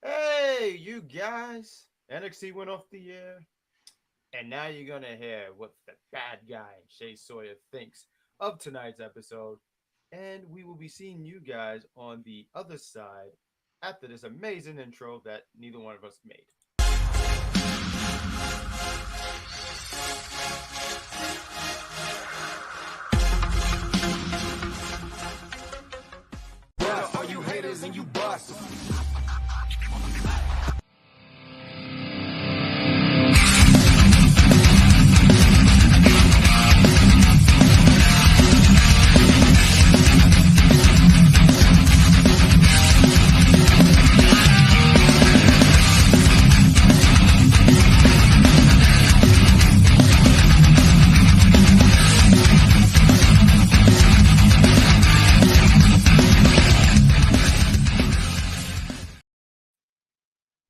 Hey, you guys. NXT went off the air, and now you're going to hear what the bad guy, Shay Sawyer, thinks of tonight's episode. And we will be seeing you guys on the other side after this amazing intro that neither one of us made. Yeah, all you haters and you bust.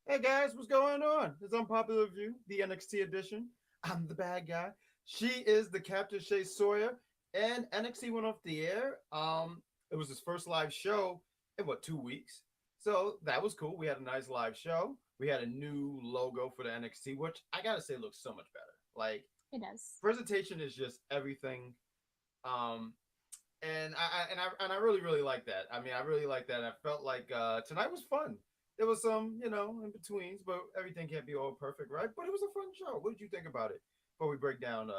Hey guys, what's going on? It's Unpopular View, the NXT edition. I'm the bad guy. She is the Captain Shay Sawyer, and NXT went off the air. It was his first live show in 2 weeks, so that was cool. We had a nice live show. We had a new logo for the NXT, which I gotta say looks so much better. Like It does. presentation is just everything. Um, and I really like that. I mean, I really like that. I felt like tonight was fun. There was some, in betweens, but everything can't be all perfect, right? But it was a fun show. What did you think about it before we break down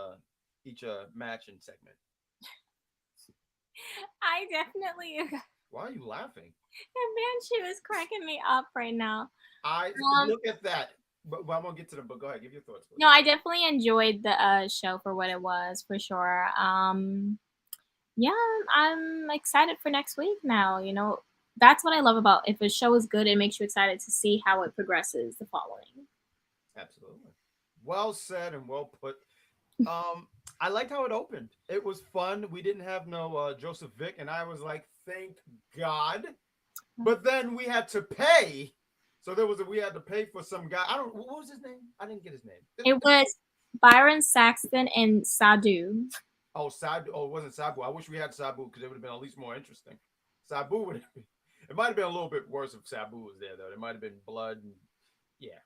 each match and segment? I definitely. Why are you laughing? Man, she was cracking me up right now. I look at that. But I'm gonna get to them. But go ahead, give your thoughts. Please. No, I definitely enjoyed the show for what it was, for sure. Yeah, I'm excited for next week now. That's what I love about if a show is good, it makes you excited to see how it progresses the following. Absolutely. Well said and well put. I liked how it opened. It was fun. We didn't have no Joseph Vick, and I was like, thank God. But then we had to pay. So we had to pay for some guy. What was his name? I didn't get his name. It was Byron Saxton and Sadhu. Oh, Sabu. Oh, it wasn't Sabu. I wish we had Sabu because it would have been at least more interesting. Sabu would have been. It might have been a little bit worse if Sabu was there, though. There might have been blood. And, yeah,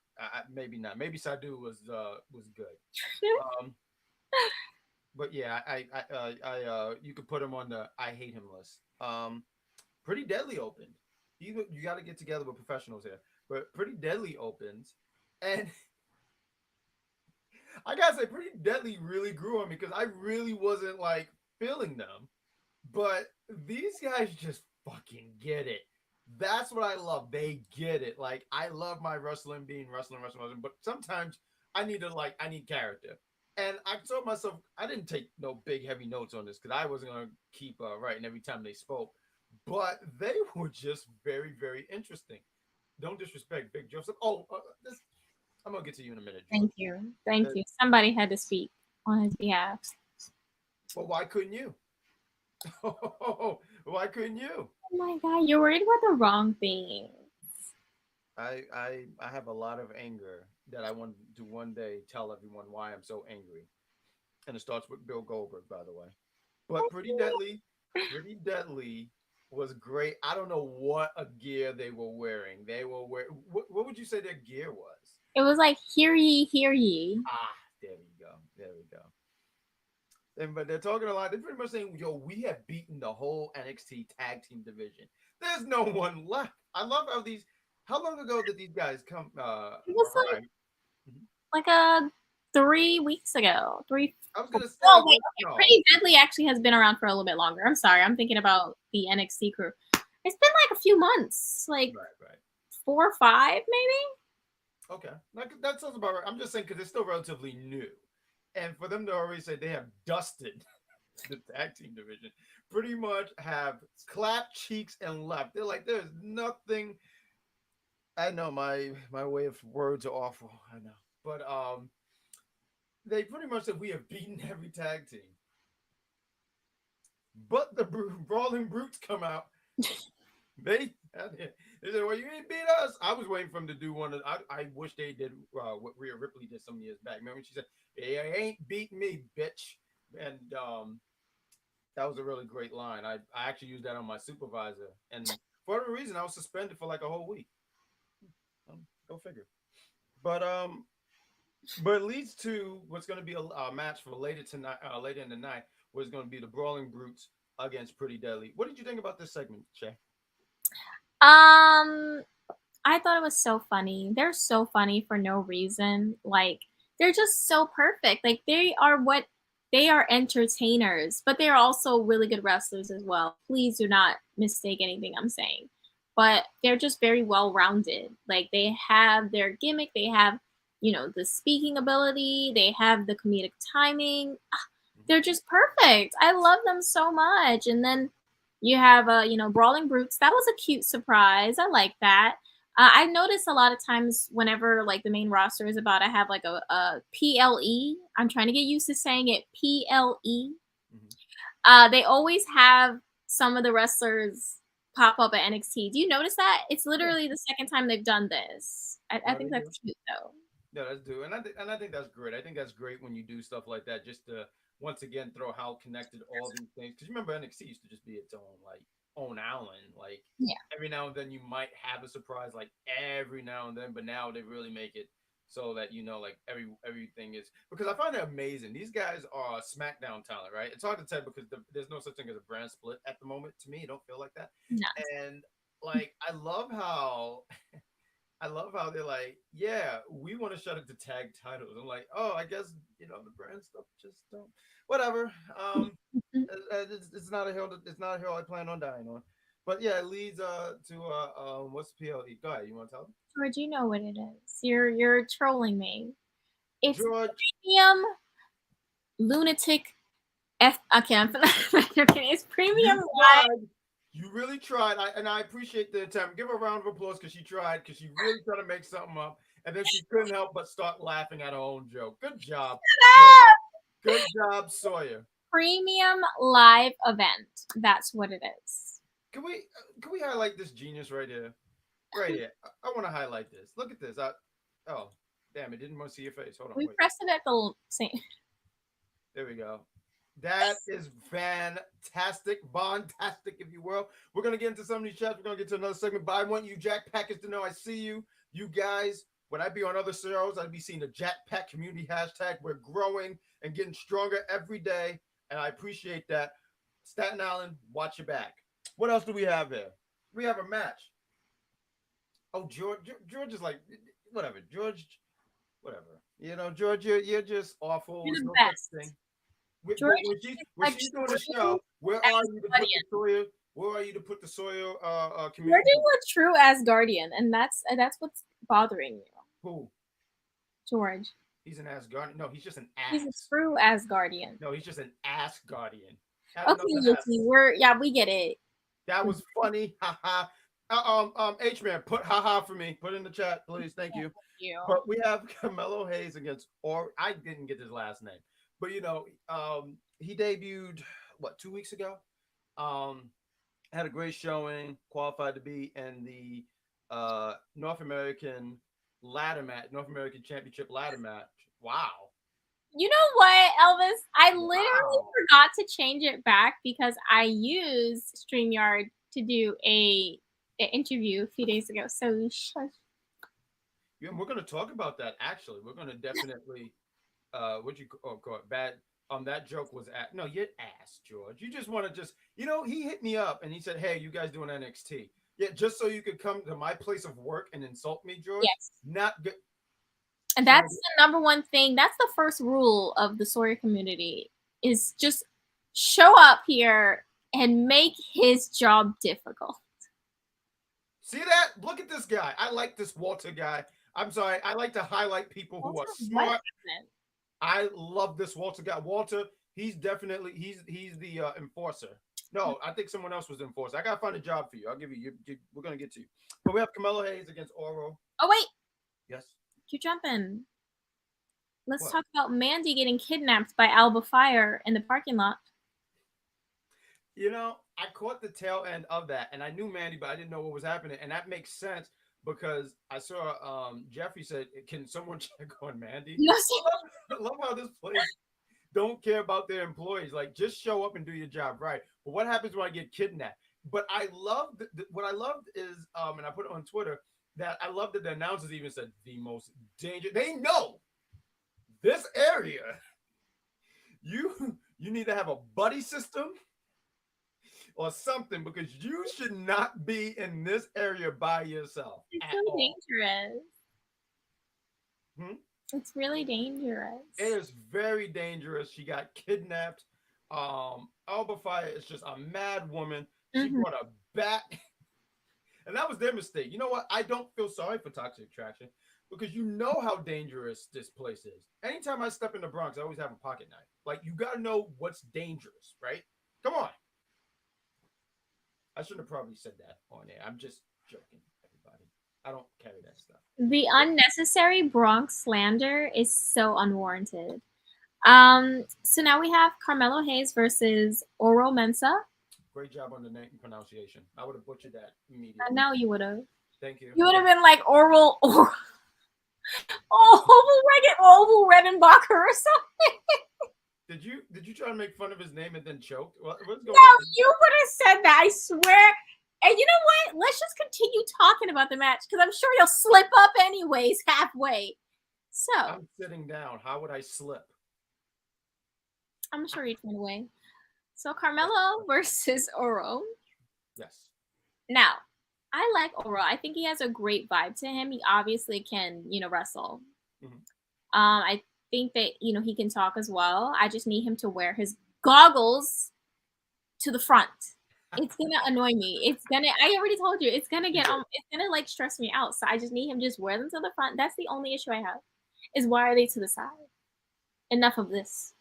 maybe not. Maybe Sabu was good. But yeah, you could put him on the I hate him list. Pretty Deadly opened. You got to get together with professionals here. But Pretty Deadly opens, and I gotta say, Pretty Deadly really grew on me because I really wasn't like feeling them, but these guys just fucking get it. That's what I love. They get it. Like I love my wrestling being wrestling, but sometimes I need character. And I told myself I didn't take no big heavy notes on this because I wasn't gonna keep writing every time they spoke. But they were just very, very interesting. Don't disrespect Big Joseph. Oh, I'm gonna get to you in a minute. Thank you. Thank you. Somebody had to speak on his behalf. But why couldn't you? Why couldn't you? Oh my God, you're worried about the wrong things. I have a lot of anger that I want to one day tell everyone why I'm so angry. And it starts with Bill Goldberg, by the way. But Pretty Deadly was great. I don't know what a gear they were wearing. What would you say their gear was? It was like hear ye, hear ye. There we go. But they're talking a lot. They're pretty much saying, "Yo, we have beaten the whole NXT tag team division. There's no one left." I love how these. How long ago did these guys come? It was like 3 weeks ago. I was gonna say. Oh wait, okay. Pretty Deadly actually has been around for a little bit longer. I'm sorry, I'm thinking about the NXT crew. It's been like a few months, like right. 4 or 5 maybe. Okay, that sounds about right. I'm just saying because it's still relatively new. And for them to already say they have dusted the tag team division, pretty much have clapped cheeks and left. They're like, there's nothing. I know my way of words are awful. I know, but they pretty much said we have beaten every tag team. But the Brawling Brutes come out. They said, "Well, you ain't beat us." I was waiting for them to do one. I wish they did what Rhea Ripley did some years back. Remember when she said, "Hey, ain't beating me, bitch," and that was a really great line. I actually used that on my supervisor, and For whatever reason, I was suspended for like a whole week. Go figure. But but it leads to what's going to be a match for later tonight, later in the night, where it's going to be the Brawling Brutes against Pretty Deadly. What did you think about this segment, Shay? Um, I thought it was so funny. They're so funny for no reason. Like they're just so perfect. Like they are entertainers, but they are also really good wrestlers as well. Please do not mistake anything I'm saying. But they're just very well rounded. Like they have their gimmick, they have, the speaking ability, they have the comedic timing. They're just perfect. I love them so much. And then you have Brawling Brutes. That was a cute surprise. I like that. I notice a lot of times whenever like the main roster is about to have like a PLE, I'm trying to get used to saying it PLE. They always have some of the wrestlers pop up at NXT. Do you notice that? It's literally the second time they've done this. I think that's cute though. Yeah, that's do, and I think that's great. I think that's great when you do stuff like that, just to once again throw how connected all these things. Because you remember NXT used to just be its own like own island. Like Yeah. every now and then you might have a surprise, like every now and then, but now they really make it so that like everything is, because I find it amazing. These guys are SmackDown talent, right? It's hard to tell because there's no such thing as a brand split at the moment. To me, it don't feel like that. No. And like I love how they're like, yeah, we want to shut it to tag titles. I'm like, oh, I guess the brand stuff just don't. Whatever. It's not a hill. It's not a hill I plan on dying on. But yeah, it leads to what's PLE? Go ahead. You want to tell them? George, you know what it is. You're trolling me. It's George, premium lunatic okay, it's premium live. You really tried, and I appreciate the attempt. Give her a round of applause because she tried, because she really tried to make something up, and then she couldn't help but start laughing at her own joke. Good job, Sawyer. Good job, Sawyer. Premium live event. That's what it is. Can we highlight this genius right here? Right here. I want to highlight this. Look at this. Oh, damn! It didn't want to see your face. Hold on. We wait. pressed it at the same. There we go. That is fantastic, bondtastic, if you will. We're gonna get into some of these chats. We're gonna get to another segment, but I want you Jack Packers to know I see you. You guys, when I be on other shows, I'd be seeing the Jack Pack community hashtag. We're growing and getting stronger every day, and I appreciate that. Staten Island, watch your back. What else do we have here? We have a match. Oh, George is like, whatever. George, whatever. George, you're just awful. You're the no best. Thing. George, when she's doing the show, where are you to put the Sawyer? Where are you to put the Sawyer community? You're doing a true Asgardian, and that's what's bothering you. Who? George. He's an Asgardian. No, he's just an ass. He's a true Asgardian. No, he's just an ass guardian. Okay, Yuki, we get it. That was funny. Haha. H-Man, put haha for me. Put it in the chat, please. Thank you. But we have Carmelo Hayes against, or I didn't get his last name. But he debuted 2 weeks ago. Had a great showing, qualified to be in the North American Championship ladder match. Wow. You know what, Elvis? I literally forgot to change it back because I used StreamYard to do an interview a few days ago. So shush. Yeah, we're going to talk about that. Actually, we're going to definitely. Call it bad? That joke was no, you're ass, George. You just want to he hit me up and he said, "Hey, you guys doing NXT? Yeah, just so you could come to my place of work and insult me, George. Yes, not good." And that's the number one thing. That's the first rule of the Sawyer community: is just show up here and make his job difficult. See that? Look at this guy. I like this Walter guy. I'm sorry. I like to highlight people who are smart. I love this Walter guy. Walter, he's definitely he's the enforcer. No, I think someone else was the enforcer. I gotta find a job for you. I'll give you. We're gonna get to you. But we have Carmelo Hayes against Oro. Oh wait. Yes. Keep jumping. Let's talk about Mandy getting kidnapped by Alba Fyre in the parking lot. I caught the tail end of that, and I knew Mandy, but I didn't know what was happening, and that makes sense because I saw Jeffrey said, "Can someone check on Mandy?" Yes. I love how this place don't care about their employees. Like, just show up and do your job right. But what happens when I get kidnapped? But I love what I loved is, and I put it on Twitter that I love that the announcers even said the most dangerous. They know this area. You need to have a buddy system or something because you should not be in this area by yourself It's at so all. dangerous. Hmm? It's really dangerous. It is very dangerous. She got kidnapped. Alba Fyre is just a mad woman. She Mhm. brought a bat, and that was their mistake. You know what? I don't feel sorry for Toxic Attraction because you know how dangerous this place is. Anytime I step in the Bronx, I always have a pocket knife. Like you got to know what's dangerous, right? Come on. I shouldn't have probably said that on air. I'm just joking, everybody. I don't carry that stuff. The unnecessary Bronx slander is so unwarranted. So now we have Carmelo Hayes versus Oro Mensah. Great job on the name pronunciation. I would have butchered that I immediately. know you would have. Thank you. You would have been like oral or oval Redenbacher or something. Did you try to make fun of his name and then choked? What's going No, on? you would have said that. I swear. And you know what? Let's just continue talking about the match because I'm sure you'll slip up anyways halfway. So I'm sitting down. How would I slip? I'm sure you turn away. So Carmelo versus Oro. Yes. Now, I like Oro. I think he has a great vibe to him. He obviously can, wrestle. Mhm. I think that, he can talk as well. I just need him to wear his goggles to the front. It's gonna annoy me. I already told you, it's gonna like stress me out. So I just need him to just wear them to the front. That's the only issue I have. Is why are they to the side? Enough of this.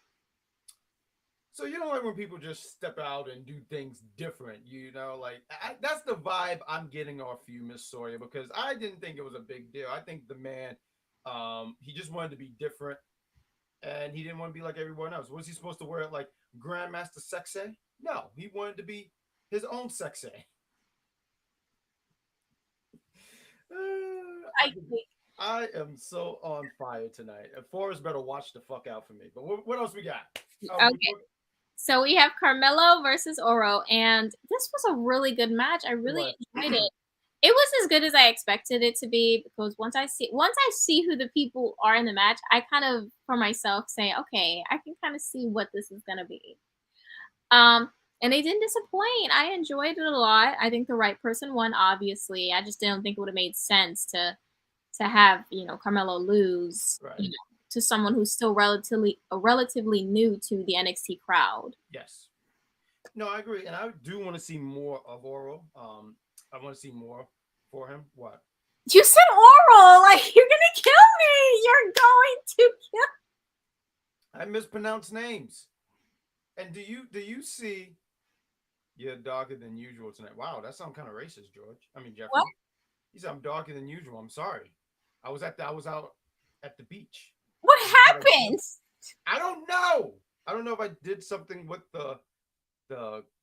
So you don't like when people just step out and do things different, that's the vibe I'm getting off you, Miss Sawyer, because I didn't think it was a big deal. I think the man, he just wanted to be different, and he didn't want to be like everyone else. Was he supposed to wear it like Grandmaster Sexay? No, he wanted to be his own Sexay. I am so on fire tonight. Forrest better watch the fuck out for me. But what else we got? Okay. So we have Carmelo versus Oro, and this was a really good match. I really enjoyed it. It was as good as I expected it to be because once I see who the people are in the match, I kind of for myself say, okay, I can kind of see what this is gonna be. And they didn't disappoint. I enjoyed it a lot. I think the right person won. Obviously, I just didn't think it would have made sense to have Carmelo lose. Right. To someone who's still relatively new to the NXT crowd. Yes. No, I agree, and I do want to see more of Oro. I want to see more for him. What? You said Oro, like you're gonna kill me. You're going to kill. I mispronounce names. And do you see? You're darker than usual tonight. Wow, that sounds kind of racist, George. I mean Jeffrey. What? He said I'm darker than usual. I'm sorry. I was out at the beach. What happened? I don't know. I don't know if I did something with the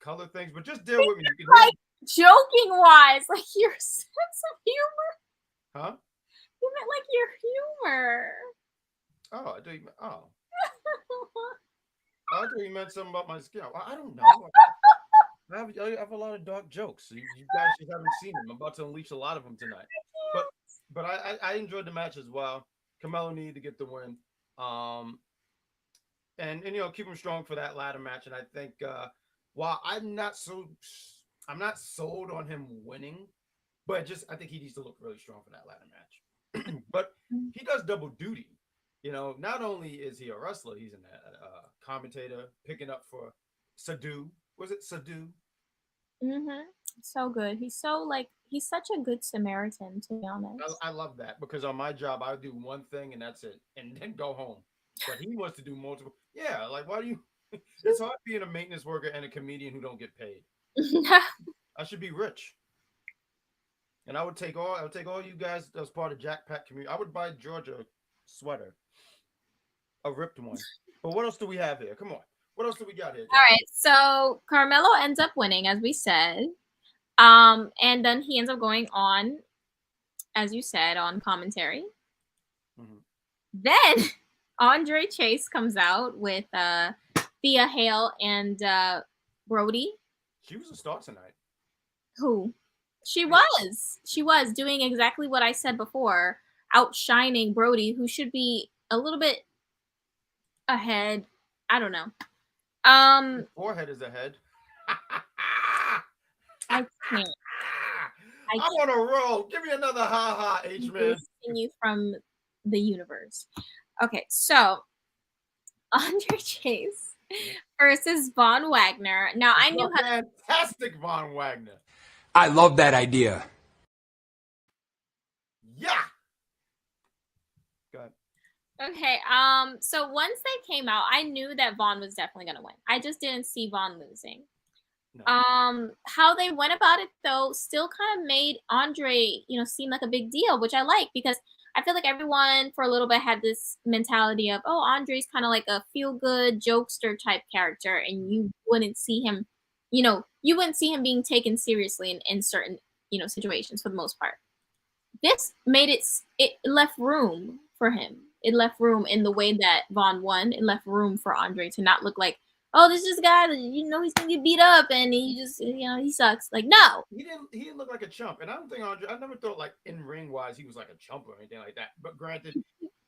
color things, but just deal with me. You can joking wise, like your sense of humor. Huh? You meant like your humor. Oh, I do. Oh. I thought you meant something about my skin. I don't know. I have a lot of dark jokes. You guys just haven't seen them. I'm about to unleash a lot of them tonight. But I enjoyed the match as well. Carmelo needed to get the win. And keep him strong for that ladder match. And I think while I'm not sold on him winning, but I think he needs to look really strong for that ladder match. But he does double duty. Not only is he a wrestler, he's a commentator picking up for Sadu. Was it Sadu? So good. He's such a good Samaritan, to be honest. I love that because on my job, I do one thing and that's it, and then go home. But he wants to do multiple. Yeah, like why do you? It's hard being a maintenance worker and a comedian who don't get paid. I should be rich. And I would take all you guys as part of Jack Pack community. I would buy Georgia a sweater, a ripped one. But what else do we have here? Come on. What else do we got here? All right. So Carmelo ends up winning, as we said. And then he ends up going on, as you said, on commentary. Mm-hmm. Then Andre Chase comes out with Thea Hale and Brody. She was a star tonight. Who? She was doing exactly what I said before, outshining Brody, who should be a little bit ahead. I don't know. His forehead is ahead. I can't. I I'm on a roll. Give me another ha H-Man. you from the universe. Okay, so Andre Chase versus Von Wagner. Now I knew how. Fantastic Von Wagner. I love that idea. Yeah. Go ahead. Okay, so once they came out, I knew that Vaughn was definitely gonna win. I just didn't see Vaughn losing. No. How they went about it though still kind of made Andre, seem like a big deal, which I like because I feel like everyone for a little bit had this mentality of, oh, Andre's kind of like a feel-good jokester type character, and you wouldn't see him, being taken seriously in certain, situations for the most part. This made it left room for him. It left room in the way that Vaughn won. It left room for Andre to not look like, oh, this is a guy that he's gonna get beat up and he just he sucks. Like, no, he didn't look like a chump, and I don't think Andre. I never thought like in ring wise he was like a chump or anything like that. But granted,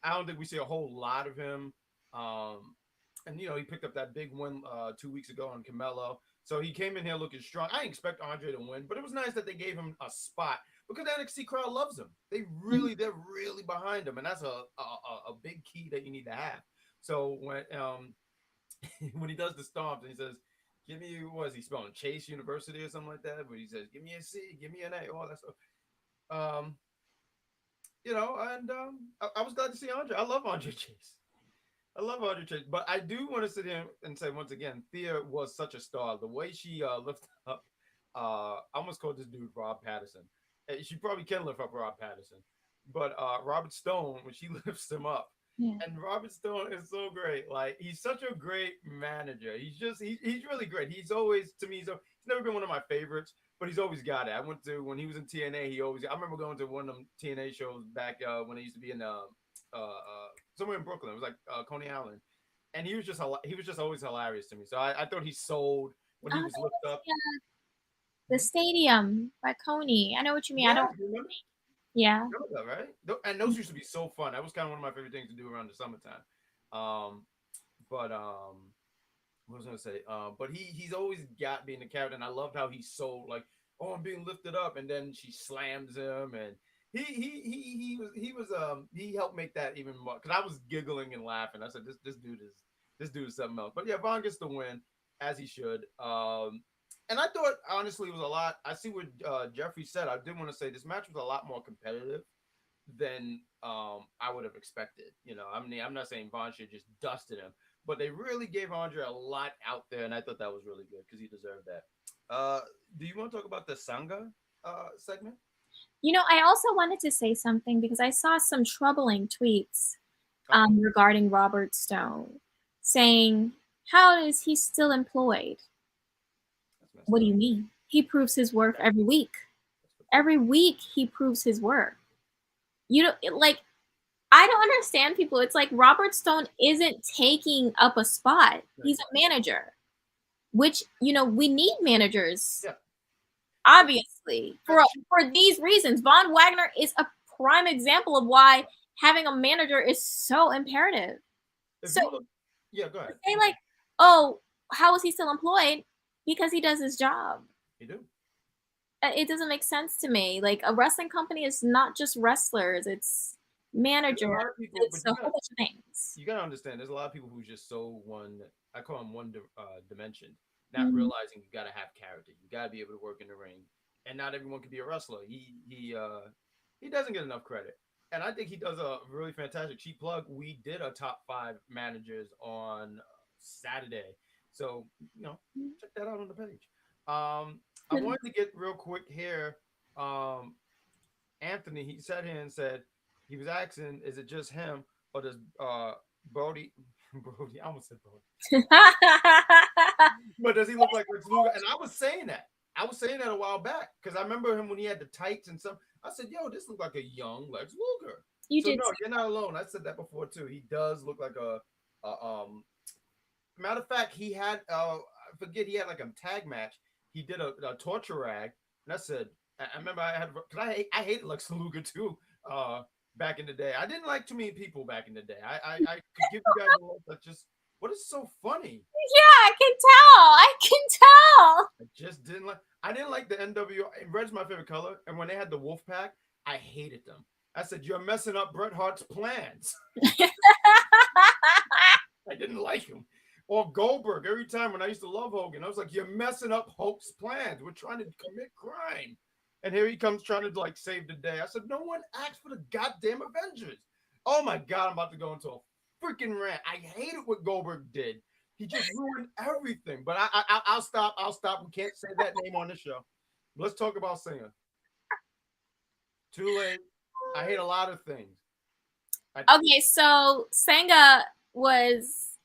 I don't think we see a whole lot of him. And he picked up that big win 2 weeks ago on Carmelo, so he came in here looking strong. I didn't expect Andre to win, but it was nice that they gave him a spot because the NXT crowd loves him. They're really behind him, and that's a big key that you need to have. So when he does the stomps and he says, give me, what is he spelling? Chase University or something like that? But he says, give me a C, give me an A, all that stuff. I was glad to see Andre. I love Andre Chase. But I do want to sit here and say once again, Thea was such a star. The way she lifted up, I almost called this dude Rob Patterson. She probably can lift up Rob Patterson. But Robert Stone, when she lifts him up, and Robert Stone is so great. Like, he's such a great manager. He's really great. He's always, to me, he's never been one of my favorites, but he's always got it. I went to, when he was in TNA, I remember going to one of them TNA shows back when I used to be in somewhere in Brooklyn. It was like Coney Island. And he was just always hilarious to me. So I thought he sold when he was lifted up. The stadium by Coney. I know what you mean. Yeah, I don't remember? Yeah. That, right? And those used to be so fun. That was kind of one of my favorite things to do around the summertime. What was I gonna say? But he's always got being the character, and I loved how he's so like, oh, I'm being lifted up, and then she slams him, and he helped make that even more, because I was giggling and laughing. I said, this dude is something else. But yeah, Vaughn gets the win, as he should. And I thought, honestly, it was a lot. I see what Jeffrey said. I did want to say this match was a lot more competitive than I would have expected. I'm not saying Vaughn should just dusted him, but they really gave Andre a lot out there, and I thought that was really good because he deserved that. Do you want to talk about the Sangha segment? I also wanted to say something because I saw some troubling tweets regarding Robert Stone saying, how is he still employed? What do you mean? He proves his worth every week. Every week he proves his worth. I don't understand people. It's like Robert Stone isn't taking up a spot. He's a manager, which, we need managers. Yeah. Obviously, for these reasons. Von Wagner is a prime example of why having a manager is so imperative. Go ahead. Say like, oh, how is he still employed? Because he does his job. He do. It doesn't make sense to me. Like, a wrestling company is not just wrestlers; it's manager. It's a whole bunch of things. You gotta understand. There's a lot of people who's just so I call them one dimension, not realizing you gotta have character. You gotta be able to work in the ring, and not everyone can be a wrestler. He doesn't get enough credit, and I think he does a really fantastic. Cheap plug. We did a top 5 managers on Saturday. So, check that out on the page. I wanted to get real quick here. Anthony, he sat here and said, he was asking, is it just him or does Brody, I almost said Brody. But does he look like Lex Luger? And I was saying that a while back because I remember him when he had the tights and stuff. I said, yo, this looks like a young Lex Luger. No, you're not alone. I said that before too. He does look like a matter of fact, he had he had like a tag match. He did a torture rag And I said, I remember I had because I hated Lex Luger too. Back in the day, I didn't like too many people back in the day. I could give you guys a look, but just what is so funny? Yeah, I can tell. I can tell. I just didn't like. I didn't like the NWO. Red's my favorite color, and when they had the Wolf Pack, I hated them. I said, "You're messing up Bret Hart's plans." I didn't like him. Or Goldberg. Every time when I used to love Hogan, I was like, "You're messing up Hulk's plans. We're trying to commit crime." And here he comes trying to like save the day. I said, "No one asked for the goddamn Avengers." Oh my god, I'm about to go into a freaking rant. I hated what Goldberg did. He just ruined everything. But I'll stop. I'll stop. We can't say that name on the show. Let's talk about Singer. Too late. I hate a lot of things. Okay, so Senga was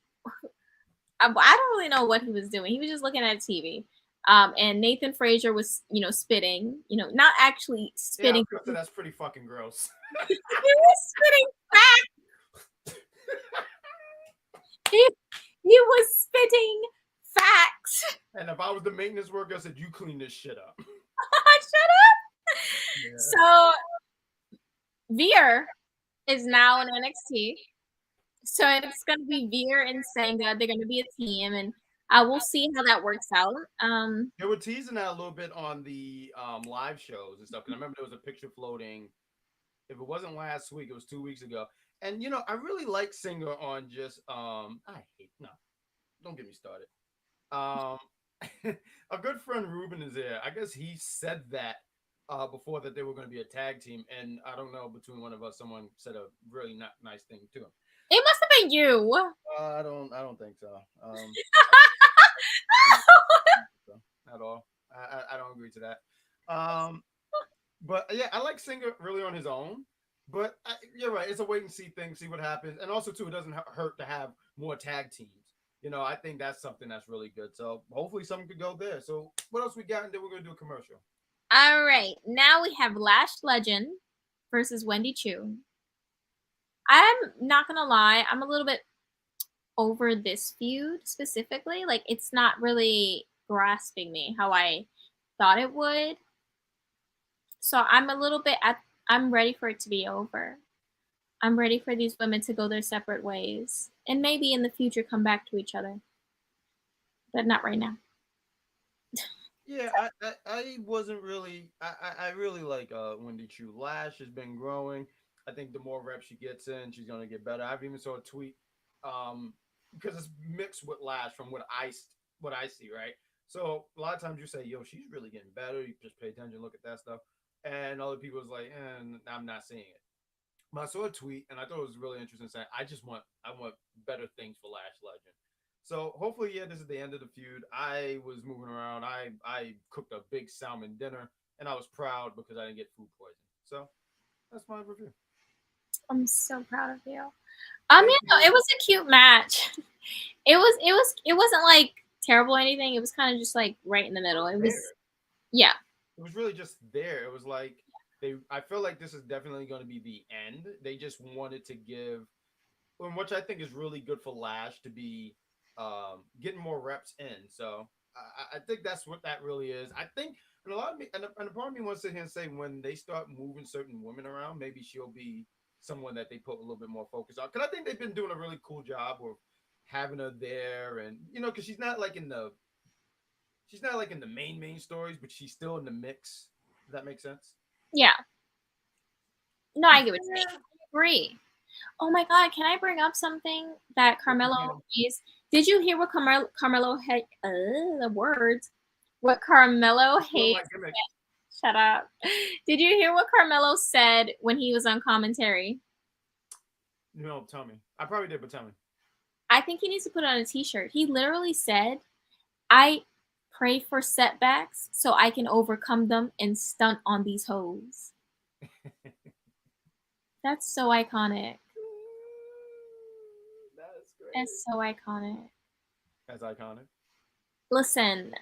I don't really know what he was doing. He was just looking at TV. And Nathan Frazier was, spitting, not actually spitting. Yeah, that's pretty fucking gross. He was spitting facts. he was spitting facts. And if I was the maintenance worker, I said, "You clean this shit up." Shut up. Yeah. So Veer is now in NXT. So it's going to be Veer and Senga. They're going to be a team, and we'll see how that works out. They were teasing that a little bit on the live shows and stuff. Because I remember there was a picture floating. If it wasn't last week, it was 2 weeks ago. And I really like Singer on just don't get me started. A good friend Ruben is there. I guess he said that before that they were going to be a tag team, and I don't know, between one of us, someone said a really not nice thing to him. It must have been you. I don't think so. At all. I don't agree to that. But yeah, I like Singer really on his own. But you're right. It's a wait and see thing. See what happens. And also, too, it doesn't hurt to have more tag teams. I think that's something that's really good. So hopefully something could go there. So what else we got? And then we're going to do a commercial. All right. Now we have Lash Legend versus Wendy Chu. I'm not going to lie. I'm a little bit over this feud specifically. Like, it's not really grasping me how I thought it would. So I'm a little bit I'm ready for it to be over. I'm ready for these women to go their separate ways and maybe in the future come back to each other. But not right now. Yeah, I wasn't really I really like Wendy Chu. Lash has been growing. I think the more reps she gets in, she's gonna get better. I've even saw a tweet because it's mixed with Lash from what I see, right? So a lot of times you say, "Yo, she's really getting better." You just pay attention, look at that stuff, and other people was like, "I'm not seeing it." But I saw a tweet and I thought it was really interesting, saying, I want better things for Lash Legend." So hopefully, yeah, this is the end of the feud. I was moving around. I cooked a big salmon dinner, and I was proud because I didn't get food poisoning. So that's my review. I'm so proud of you. It was a cute match. It wasn't like terrible or anything. It was kind of just like right in the middle. It was, yeah. It was really just there. It was like I feel like this is definitely going to be the end. They just wanted to give, which I think is really good for Lash to be getting more reps in. So I think that's what that really is. I think, and a lot of me, and a part of me wants to sit here and say, when they start moving certain women around, maybe she'll be someone that they put a little bit more focus on. Because I think they've been doing a really cool job of having her there, and because she's not like in the main stories, but she's still in the mix. Does that make sense? Yeah. No, I get what you mean. I agree. Oh my God, can I bring up something that Carmelo is? Did you hear what Carmelo had? The words. What Carmelo hates. Shut up. Did you hear what Carmelo said when he was on commentary? No, tell me. I probably did, but tell me. I think he needs to put it on a t-shirt. He literally said, "I pray for setbacks so I can overcome them and stunt on these hoes." That's so iconic. That's great. That's so iconic. That's iconic. Listen,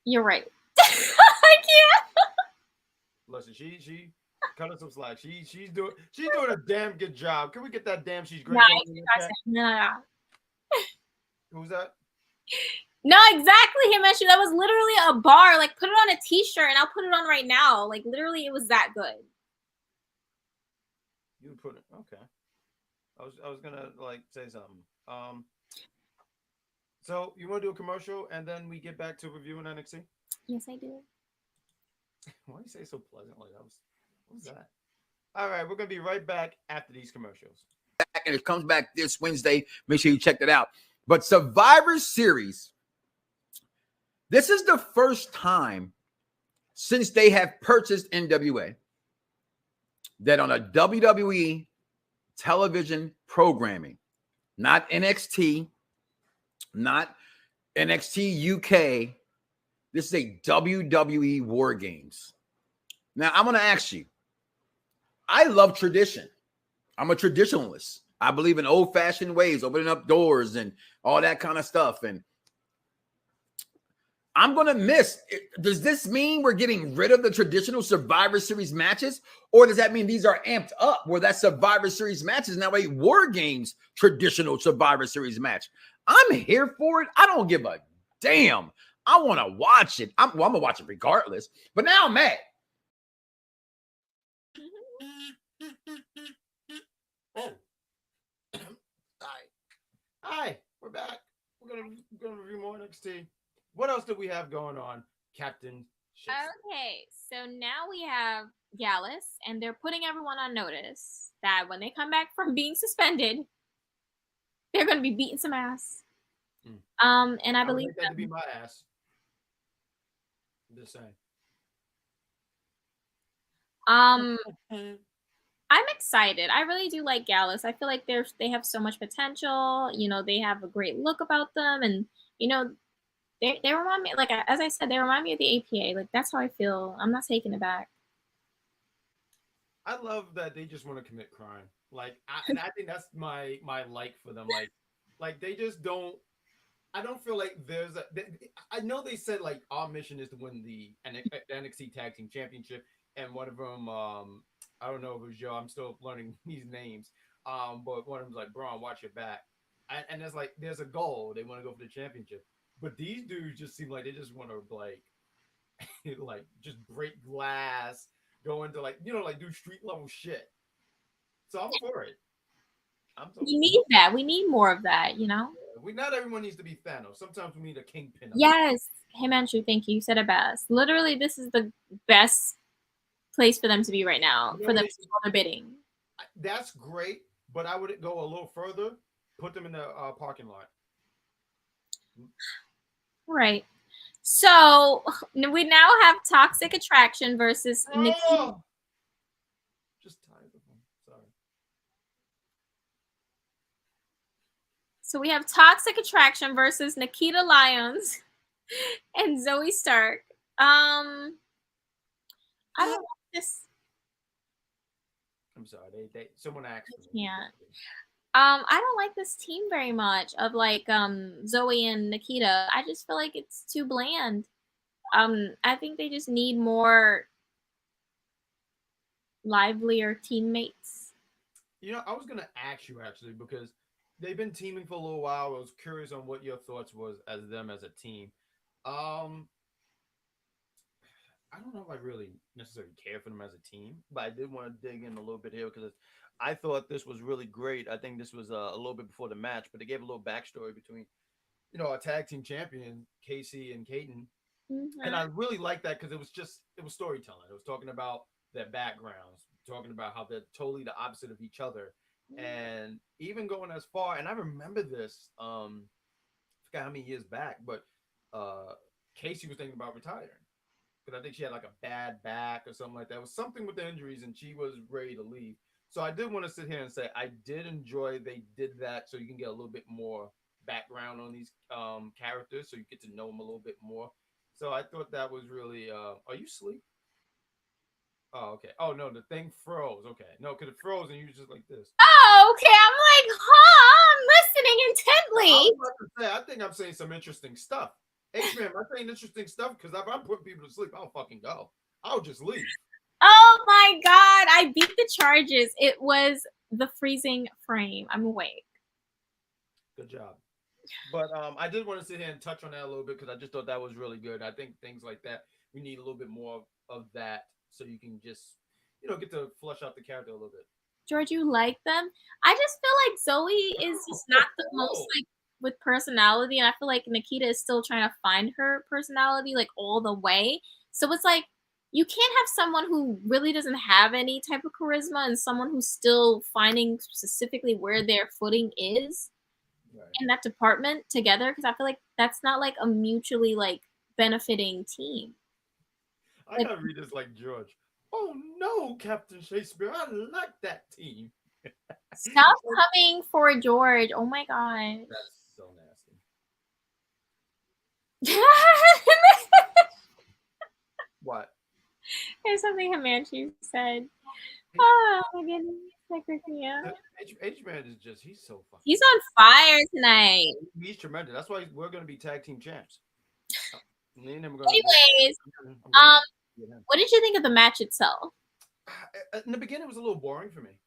you're right. I can't. Listen, she cut us some slack. She's doing a damn good job. Can we get that damn she's great? No. Who's that? No, exactly, Himanshu. That was literally a bar. Like, put it on a t-shirt and I'll put it on right now. Like, literally, it was that good. You put it okay. I was gonna like say something. So you want to do a commercial and then we get back to reviewing NXT? Yes, I do. Why do you say it so pleasantly? What was that? All right, we're gonna be right back after these commercials. And it comes back this Wednesday. Make sure you check that out. But Survivor Series, this is the first time since they have purchased NWA that on a WWE television programming, not NXT, not NXT UK, this is a WWE War Games. Now, I'm going to ask you, I love tradition. I'm a traditionalist. I believe in old-fashioned ways, opening up doors and all that kind of stuff. And I'm going to miss. Does this mean we're getting rid of the traditional Survivor Series matches? Or does that mean these are amped up where that Survivor Series match is now a War Games traditional Survivor Series match? I'm here for it. I don't give a damn. I want to watch it. I'm going to watch it regardless. But now I'm mad. Oh. Hi, we're back. We're gonna review more NXT. What else do we have going on, Captain Shaykespeare? Okay, so now we have Gallus, and they're putting everyone on notice that when they come back from being suspended, they're going to be beating some ass. And I believe would like that to be my ass. I'm just saying. I'm excited. I really do like Gallus. I feel like they have so much potential. You know, they have a great look about them, and you know, they remind me, like as I said, they remind me of the APA. Like that's how I feel. I'm not taking it back. I love that they just want to commit crime. Like I think that's my like for them. Like they just don't. I don't feel like there's a. I know they said like our mission is to win the NXT Tag Team Championship, and one of them, I don't know if it was Joe. I'm still learning these names. But one of them's like, Braun, watch your back, and there's like there's a goal. They want to go for the championship, but these dudes just seem like they just want to like, like just break glass, go into like like do street level shit. So I'm for it. We need that. We need more of that. You know. Not everyone needs to be Thanos. Sometimes we need a kingpin. Yes. Himanshu, thank you. You said it best. Literally, this is the best place for them to be right now, for them to do all their bidding. That's great, but I would go a little further. Put them in the parking lot. Right. So we now have Toxic Attraction versus Nikkita. Just tired of them. Sorry. So we have Toxic Attraction versus Nikkita Lyons and Zoey Stark. I don't like this. I'm sorry. They someone asked me. Yeah. I don't like this team very much of like Zoey and Nikkita. I just feel like it's too bland. I think they just need more livelier teammates. I was gonna ask you actually because they've been teaming for a little while. I was curious on what your thoughts was as them as a team. I don't know if I really necessarily care for them as a team, but I did want to dig in a little bit here because I thought this was really great. I think this was a little bit before the match, but they gave a little backstory between, a tag team champion, Casey and Kaiten. Mm-hmm. And I really liked that because it was storytelling. It was talking about their backgrounds, talking about how they're totally the opposite of each other. Mm-hmm. And even going as far, and I remember this, I forgot how many years back, but Casey was thinking about retiring. Because I think she had like a bad back or something like that. It was something with the injuries and she was ready to leave. So I did want to sit here and say I did enjoy they did that so you can get a little bit more background on these characters so you get to know them a little bit more. So I thought that was really are you asleep? Oh, okay. Oh no, the thing froze. Okay. No, because it froze and you was just like this. Oh, okay. I'm like, I'm listening intently. I was about to say, I think I'm saying some interesting stuff. H-Man, am I saying interesting stuff? Because if I'm putting people to sleep, I'll fucking go. I'll just leave. Oh my God. I beat the charges. It was the freezing frame. I'm awake. Good job. But I did want to sit here and touch on that a little bit because I just thought that was really good. I think things like that, we need a little bit more of that so you can just, get to flush out the character a little bit. George, you like them? I just feel like Zoey is just not the most like with personality, and I feel like Nikkita is still trying to find her personality like all the way. So it's like you can't have someone who really doesn't have any type of charisma and someone who's still finding specifically where their footing is in that department together, because I feel like that's not like a mutually like benefiting team. I gotta read this like George. Oh no, Captain Shaykespeare, I like that team. Stop coming for George. Oh my god. That's so nasty. What? There's something Himanshu said. Oh my goodness. H-Man is just, he's so fucking. He's on fire tonight. He's tremendous. That's why we're going to be tag team champs. Anyways, what did you think of the match itself? In the beginning, it was a little boring for me,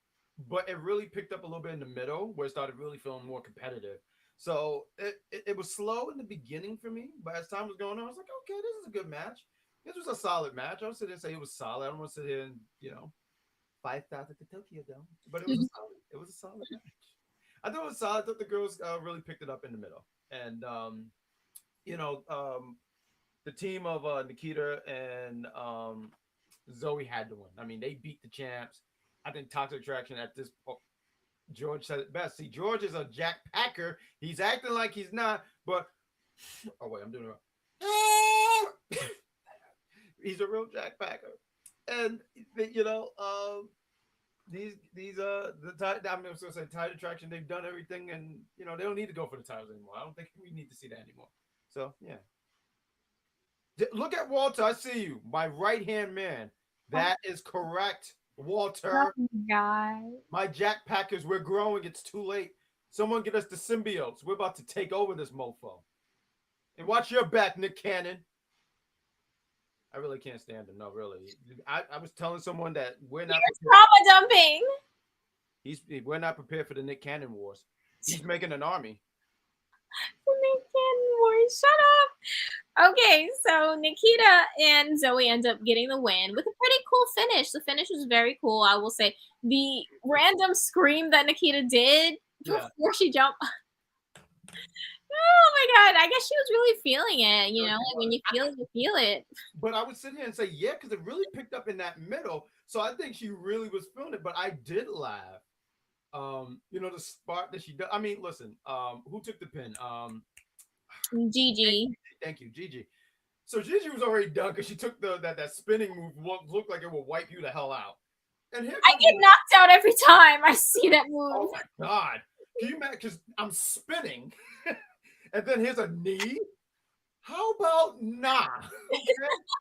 but it really picked up a little bit in the middle where it started really feeling more competitive. So it was slow in the beginning for me, but as time was going on, I was like, okay, this is a good match. This was a solid match. I would sit there and say it was solid. I don't want to sit here and, 5,000 at the Tokyo Dome, but it was a solid. It was a solid match. I thought it was solid. I thought the girls really picked it up in the middle, and the team of Nikkita and Zoey had to win. I mean, they beat the champs. I think Toxic Attraction at this point, George said it best. See, George is a Jack Packer. He's acting like he's not, but wait, I'm doing it wrong. He's a real Jack Packer, and I'm going to say Tide Attraction. They've done everything, and they don't need to go for the titles anymore. I don't think we need to see that anymore. So yeah. Look at Walter. I see you, my right-hand man. That is correct, Walter. Oh my god. My Jack Packers, we're growing. It's too late. Someone get us the symbiotes. We're about to take over this mofo. And watch your back, Nick Cannon. I really can't stand him. No, really. I was telling someone that we're not trauma dumping. We're not prepared for the Nick Cannon wars. He's making an army. The Nick Cannon wars. Shut up. Okay, so Nikkita and Zoey end up getting the win with a pretty cool finish. The finish was very cool, I will say. The random scream that Nikkita did before she jumped. Oh my god, I guess she was really feeling it, like when you feel it, you feel it. But I would sit here and say, yeah, because it really picked up in that middle. So I think she really was feeling it, but I did laugh. The spot that she did. I mean, listen, who took the pin? Gigi. Thank you, Gigi. So Gigi was already done because she took that spinning move, looked like it would wipe you the hell out. And here I get knocked out every time I see that move. Oh my god. Can you imagine? Because I'm spinning, and then here's a knee. How about nah? Okay?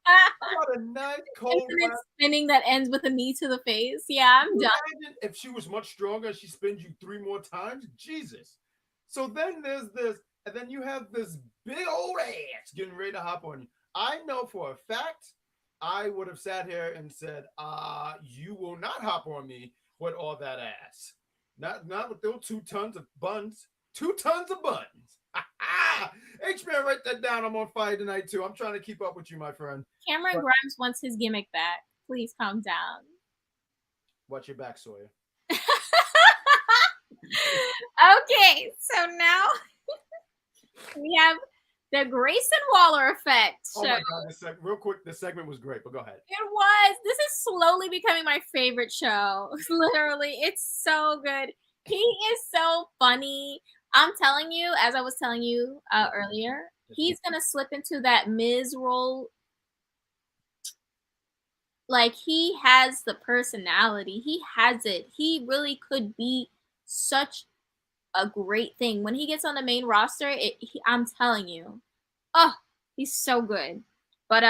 How about a nice cold spinning that ends with a knee to the face? Yeah, I'm done. Imagine if she was much stronger and she spins you 3 more times. Jesus. So then there's this, and then you have this big old ass getting ready to hop on you. I know for a fact I would have sat here and said, you will not hop on me with all that ass. Not with those 2 tons of buns. 2 tons of buns. H-Man, write that down. I'm on fire tonight, too. I'm trying to keep up with you, my friend. Cameron Grimes wants his gimmick back. Please calm down. Watch your back, Sawyer. Okay, so now we have the Grayson Waller effect. Oh my god, real quick, the segment was great, but go ahead. It was. This is slowly becoming my favorite show. Literally, it's so good. He is so funny. I'm telling you, as I was telling you earlier, he's going to slip into that Miz role. Like, he has the personality. He has it. He really could be such a great thing. When he gets on the main roster, I'm telling you, he's so good. But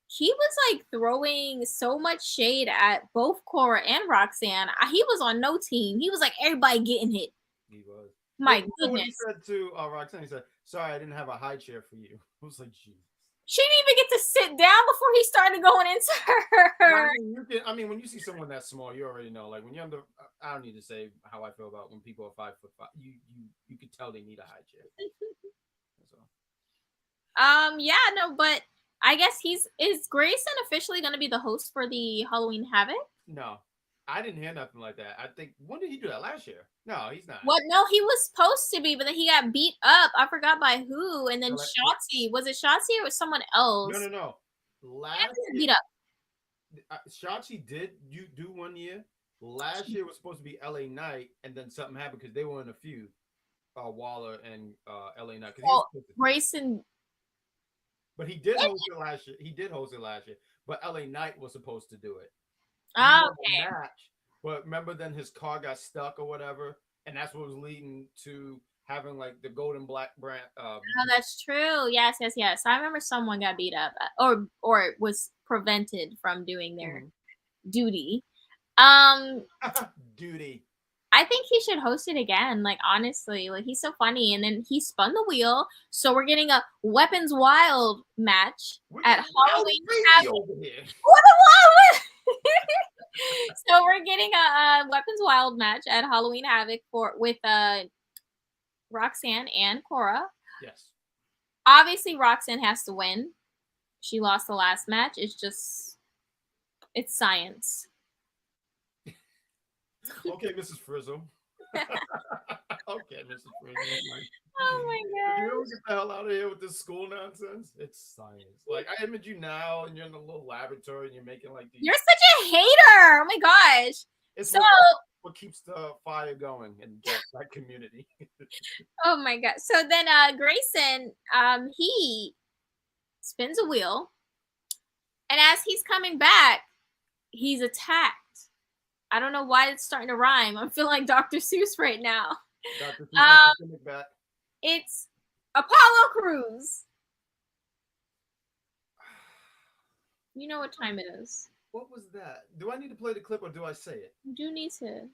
he was like throwing so much shade at both Cora and Roxanne. He was on no team. He was like, everybody getting hit. He was. My goodness. He said to Roxanne, he said, sorry, I didn't have a high chair for you. I was like, Jesus. She didn't even get to sit down before he started going into her. I mean, when you see someone that small, you already know. Like when you're under, I don't need to say how I feel about when people are 5'5". You can tell they need a high chair. So. Yeah, no, but I guess is Grayson officially going to be the host for the Halloween Havoc? No, I didn't hear nothing like that. I think, when did he do that? Last year? No, he's not. What? No, he was supposed to be, but then he got beat up. I forgot by who. And then Shotzi, was it Shotzi or was someone else? No. Last year, beat up. Shotzi did you do 1 year. Last year was supposed to be LA Knight, and then something happened because they were in a feud. Waller and LA Knight. Well, Grayson. But he did host it last year. He did host it last year. But LA Knight was supposed to do it. Okay. Match, but remember, then his car got stuck or whatever, and that's what was leading to having like the golden black brand. Oh, that's true. Yes. I remember someone got beat up, or was prevented from doing their duty. Duty. I think he should host it again. Like, honestly, like, he's so funny. And then he spun the wheel. So we're getting a Weapons Wild match at Halloween Havoc. So we're getting a Weapons Wild match at Halloween Havoc with Roxanne and Cora. Yes. Obviously, Roxanne has to win. She lost the last match. It's science. Okay, Mrs. Frizzle. Okay, Mrs. Frizzle. Oh my god! You don't get the hell out of here with this school nonsense. It's science. Like, I image you now, and you're in the little laboratory, and you're making like these. You're such a hater! Oh my gosh! It's so what keeps the fire going in that community. Oh my god! So then, Grayson, he spins a wheel, and as he's coming back, he's attacked. I don't know why it's starting to rhyme. I'm feeling like Dr. Seuss right now. Dr. Seuss back. It's Apollo Crews. You know what time it is. What was that? Do I need to play the clip or do I say it? You do need to.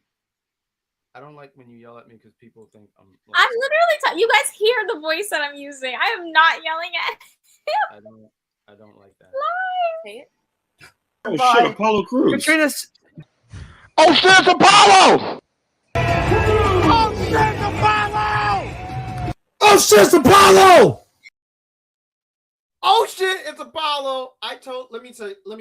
I don't like when you yell at me because people think I'm. Like, I'm literally. You guys hear the voice that I'm using. I am not yelling at. I don't like that. Lie. Oh shit, Apollo Crews. Katrina's. Oh shit, it's Apollo! Oh shit, Apollo! Oh shit, it's Apollo! Oh shit, it's Apollo! Let me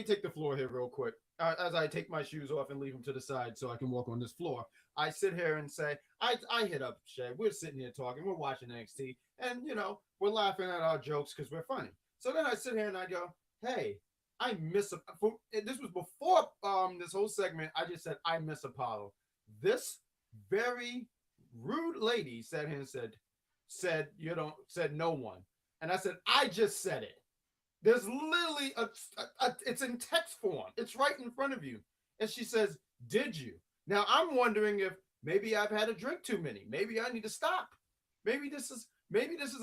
take the floor here real quick. As I take my shoes off and leave them to the side so I can walk on this floor. I sit here and say, I hit up Shay. We're sitting here talking, we're watching NXT, and we're laughing at our jokes because we're funny. So then I sit here and I go, hey, I miss this was before this whole segment. I just said I miss Apollo. This very rude lady sat here and said no one, and I said I just said it. There's literally it's in text form. It's right in front of you, and she says, "Did you?" Now I'm wondering if maybe I've had a drink too many. Maybe I need to stop. Maybe this is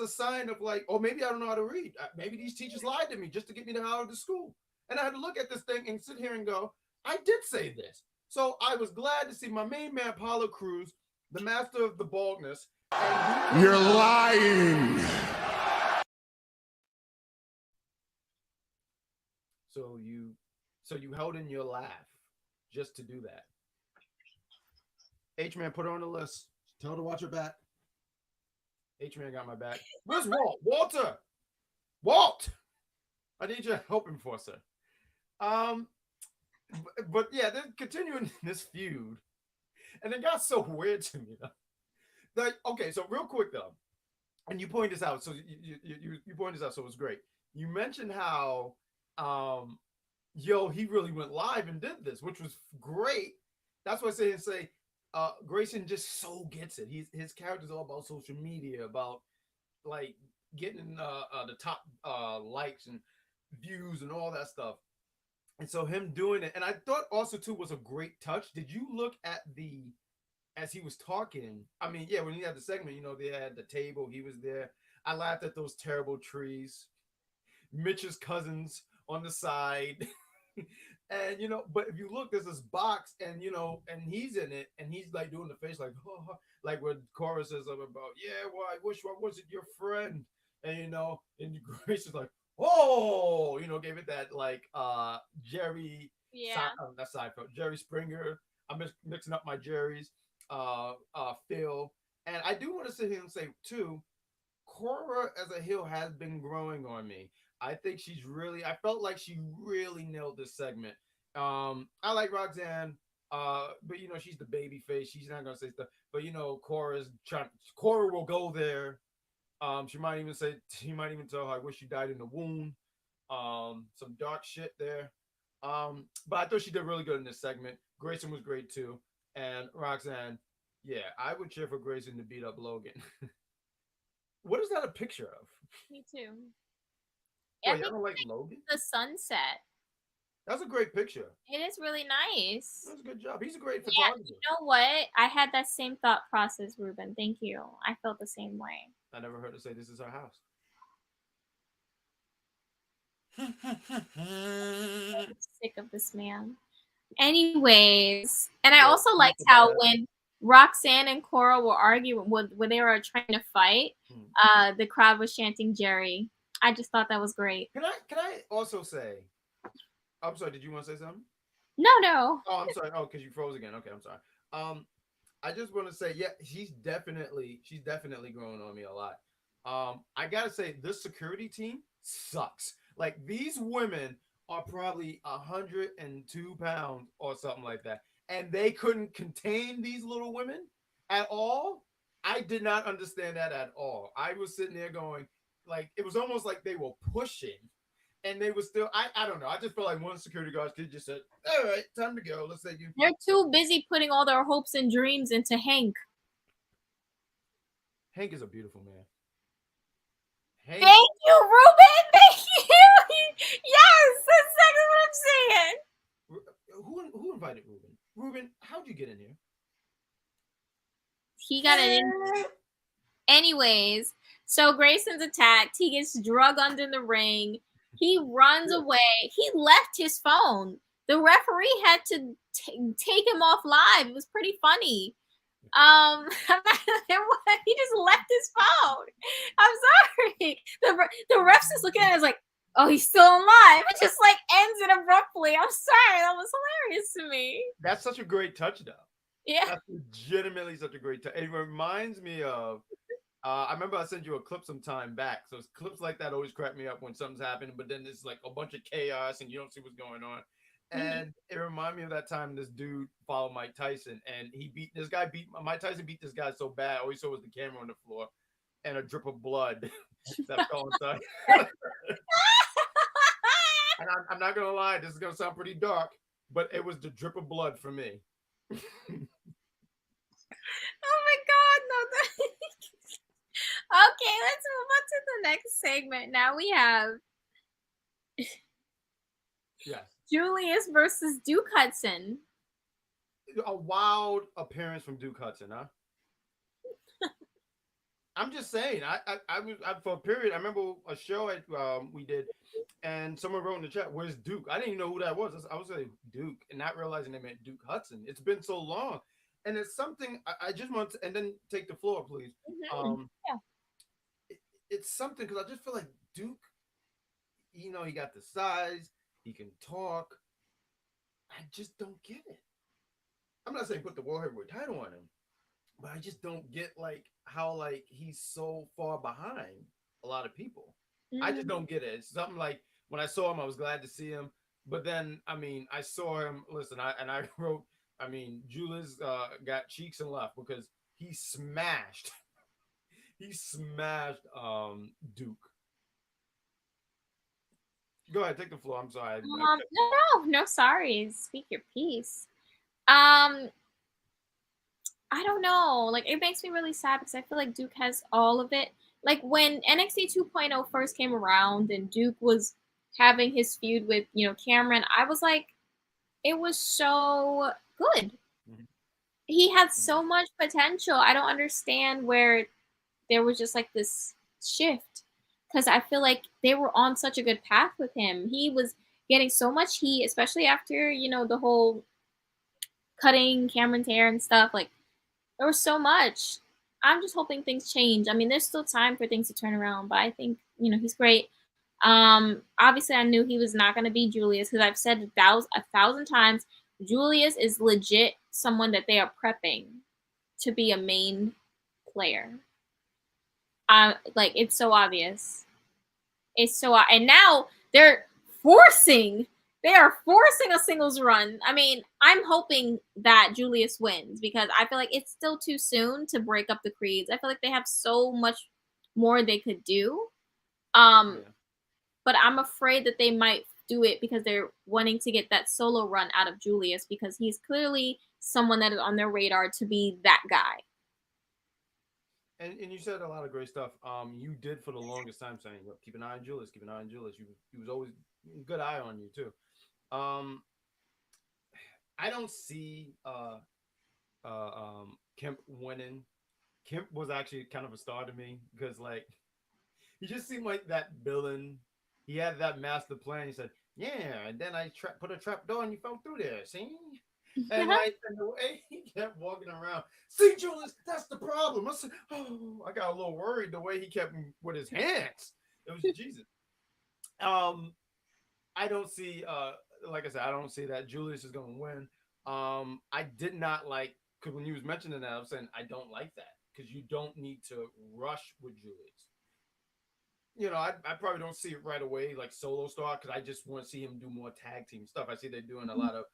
a sign of like, or maybe I don't know how to read. Maybe these teachers lied to me just to get me to Howard to school. And I had to look at this thing and sit here and go, I did say this. So I was glad to see my main man, Apollo Crews, the master of the baldness. You're lying. So you held in your laugh just to do that. H-Man, put her on the list. Tell her to watch her back. H-Man got my back. Where's Walt? Walter! Walt! I need your help enforcer. But yeah, they're continuing this feud. And it got so weird to me. Like, okay, so real quick though, and you point this out, so you point this out, so it was great. You mentioned how he really went live and did this, which was great. That's why I say Grayson just so gets it. His character's all about social media, about like getting the top likes and views and all that stuff. And so him doing it, and I thought also too was a great touch. Did you look at as he was talking? I mean, yeah, when he had the segment, they had the table, he was there. I laughed at those terrible trees, Mitch's cousins on the side. And but if you look, there's this box, and and he's in it, and he's like doing the face like, oh, like when Cora says about, yeah, well, I wish I wasn't your friend, and and Grace is like, oh, gave it that like Jerry, Yeah. not Seinfeld, Jerry Springer. I'm just mixing up my Jerry's, Phil, and I do want to sit here and say too, Cora as a heel has been growing on me. I think I felt like she really nailed this segment. I like Roxanne, but she's the baby face. She's not gonna say stuff. But Cora will go there. She might even tell her, I wish you died in the womb. Some dark shit there. But I thought she did really good in this segment. Grayson was great too. And Roxanne, yeah, I would cheer for Grayson to beat up Logan. What is that a picture of? Me too. Oh, I y'all think don't like Logan? the sunset. That's a great picture. It is really nice. That's a good job. He's a great Yeah, photographer. you know what? I had that same thought process, Ruben. Thank you. I felt the same way. I never heard her say this is our house. I'm sick of this man. Anyways, and I also liked how when Roxanne and Cora were arguing when they were trying to fight, the crowd was chanting Jerry. I just thought that was great. Can I also say, I'm sorry, did you want to say something? No. Oh, I'm sorry. Oh, because you froze again. Okay, I'm sorry. I just want to say, yeah, she's definitely growing on me a lot. I gotta say, this security team sucks. Like, these women are probably 102 pounds or something like that, and they couldn't contain these little women at all. I did not understand that at all. I was sitting there going, like, it was almost like they were pushing, and they were still. I don't know. I just felt like one security guard could just said, "All right, time to go. Let's say you." They're too busy putting all their hopes and dreams into Hank. Hank is a beautiful man. Hank, Thank you, Ruben. Thank you. Yes, that's exactly what I'm saying. who invited Ruben? Ruben, how'd you get in here? He got it in. Anyways, so Grayson's attacked. He gets drug under the ring. He runs away. He left his phone. The referee had to take him off live. It was pretty funny. He just left his phone. I'm sorry. The ref's just looking at it as like, oh, he's still alive. It just like ends it abruptly. I'm sorry. That was hilarious to me. That's such a great touchdown. Yeah. That's legitimately such a great touch. It reminds me of, I remember I sent you a clip some time back. So clips like that always crack me up when something's happening, but then it's like a bunch of chaos and you don't see what's going on. And it reminded me of that time this dude followed Mike Tyson, and Mike Tyson beat this guy so bad. All he saw was the camera on the floor and a drip of blood that fell inside. And I'm not gonna lie, this is gonna sound pretty dark, but it was the drip of blood for me. Oh my God, no. Okay, let's move on to the next segment. Now we have Julius versus Duke Hudson. A wild appearance from Duke Hudson, huh? I'm just saying. I was for a period. I remember a show we did, and someone wrote in the chat, "Where's Duke?" I didn't even know who that was. I was saying Duke, and not realizing they meant Duke Hudson. It's been so long, and it's something I just want to. And then take the floor, please. It's something because I just feel like Duke. He got the size. He can talk. I just don't get it. I'm not saying put the World Heavyweight title on him, but I just don't get like how like he's so far behind a lot of people. I just don't get it. It's something like when I saw him, I was glad to see him, but then I saw him. Listen, I wrote. Julius got cheeks and left because he smashed. He smashed Duke. Go ahead, take the floor. I'm sorry. No, sorry. Speak your piece. I don't know. Like, it makes me really sad because I feel like Duke has all of it. Like, when NXT 2.0 first came around and Duke was having his feud with, Cameron, I was like, it was so good. He had so much potential. I don't understand where there was just like this shift. Because I feel like they were on such a good path with him. He was getting so much heat, especially after, the whole cutting Cameron's hair and stuff. Like, there was so much. I'm just hoping things change. There's still time for things to turn around, but I think, he's great. Obviously I knew he was not going to be Julius because I've said a thousand times, Julius is legit someone that they are prepping to be a main player. Like, it's so obvious. And now they are forcing a singles run. I mean, I'm hoping that Julius wins because I feel like it's still too soon to break up the creeds. I feel like they have so much more they could do. But I'm afraid that they might do it because they're wanting to get that solo run out of Julius because he's clearly someone that is on their radar to be that guy. And you said a lot of great stuff. You did for the longest time saying, keep an eye on Julius, keep an eye on Julius. He was always a good eye on you too. I don't see Kemp winning. Kemp was actually kind of a star to me because like he just seemed like that villain. He had that master plan. He said, "Yeah," and then I put a trap door and you fell through there. See? And like and the way he kept walking around, see, Julius, that's the problem. I said, oh, I got a little worried the way he kept with his hands. It was Jesus. I don't see, like I said, I don't see that Julius is going to win. I did not like because when you was mentioning that, I was saying I don't like that because you don't need to rush with Julius. You know, I probably don't see it right away like solo star because I just want to see him do more tag team stuff. I see they're doing a lot of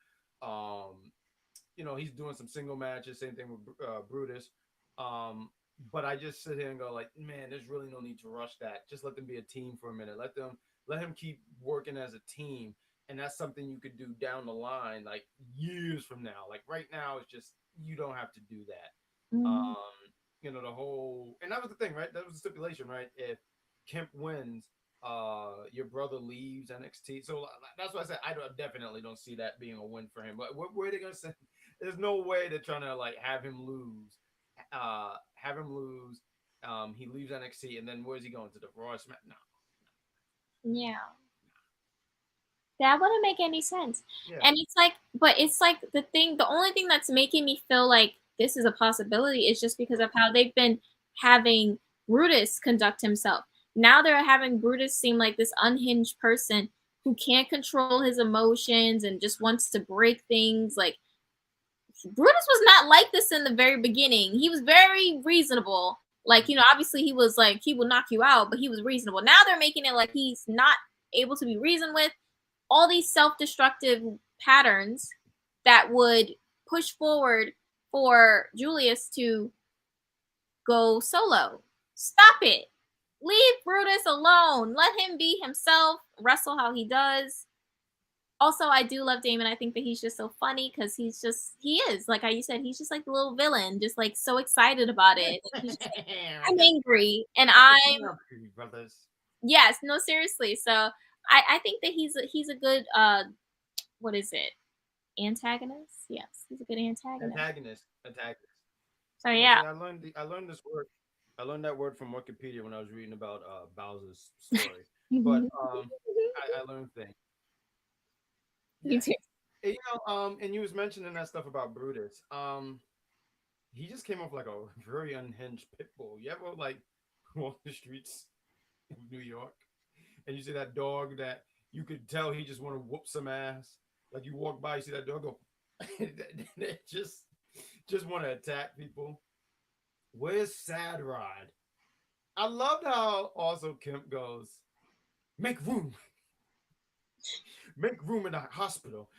you know, he's doing some single matches, same thing with Brutus. But I just sit here and go like, man, there's really no need to rush that. Just let them be a team for a minute. Let him keep working as a team. And that's something you could do down the line, like years from now. Like right now, it's just, you don't have to do that. Mm-hmm. You know, the whole, and that was the thing, right? That was the stipulation, right? If Kemp wins, your brother leaves NXT. So that's why I said I definitely don't see that being a win for him. But where are they gonna send? There's no way they're trying to like have him lose. He leaves NXT, and then where's he going to the Raw? No. Yeah. That wouldn't make any sense. Yeah. And it's like, but it's like the only thing that's making me feel like this is a possibility is just because of how they've been having Brutus conduct himself. Now they're having Brutus seem like this unhinged person who can't control his emotions and just wants to break things. Like, Brutus was not like this in the very beginning. He was very reasonable. Like, you know, obviously he was like, he will knock you out, but he was reasonable. Now they're making it like he's not able to be reasoned with. All these self-destructive patterns that would push forward for Julius to go solo. Stop it. Leave Brutus alone. Let him be himself, wrestle how he does. Also, I do love Damon. I think that he's just so funny because he is. Like how you said, he's just like the little villain, just like so excited about it. Like, he's just like, I'm angry and I'm brothers. Yes, no, seriously. So I think that he's a good what is it? Antagonist? Yes, he's a good antagonist. So yeah. See, I learned this word. I learned that word from Wikipedia when I was reading about Bowser's story. But I learned things. Me too. You know, and you was mentioning that stuff about Brutus. He just came off like a very unhinged pit bull. You ever like walk the streets of New York and you see that dog that you could tell he just want to whoop some ass? Like you walk by, you see that dog go, they just want to attack people. Where's Sad Rod? I loved how also Kemp goes, make room. Make room in the hospital.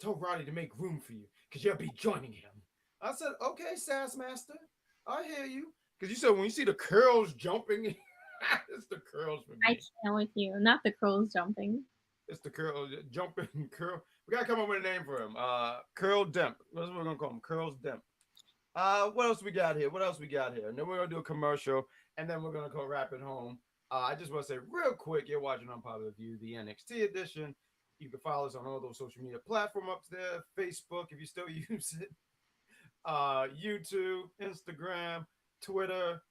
Tell Roddy to make room for you because you'll be joining him. I said, okay, Sass Master. I hear you. Because you said when you see the curls jumping, it's the curls for me. I can't with you. Not the curls jumping. It's the curl jumping curl. We gotta come up with a name for him. Curl Demp. That's what we're gonna call him. Curls Demp. What else we got here? And then we're gonna do a commercial, and then we're gonna go wrap it home. I just want to say real quick, you're watching Unpopular View, the NXT edition. You can follow us on all those social media platforms up there. Facebook, if you still use it. YouTube, Instagram, Twitter.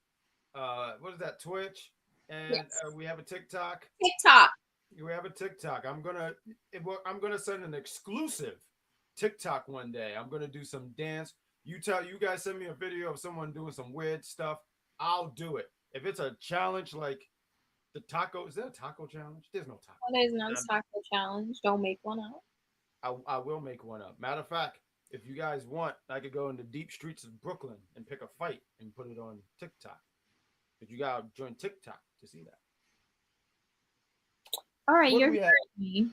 What is that? Twitch, and yes. We have a TikTok. We have a TikTok. I'm gonna send an exclusive TikTok one day. I'm gonna do some dance. You guys send me a video of someone doing some weird stuff. I'll do it. If it's a challenge like The taco, is there a taco challenge? There's no taco. Oh, there's no taco challenge. Don't make one up. I will make one up. Matter of fact, if you guys want, I could go in the deep streets of Brooklyn and pick a fight and put it on TikTok. But you gotta join TikTok to see that. All right, What do you're we have? me.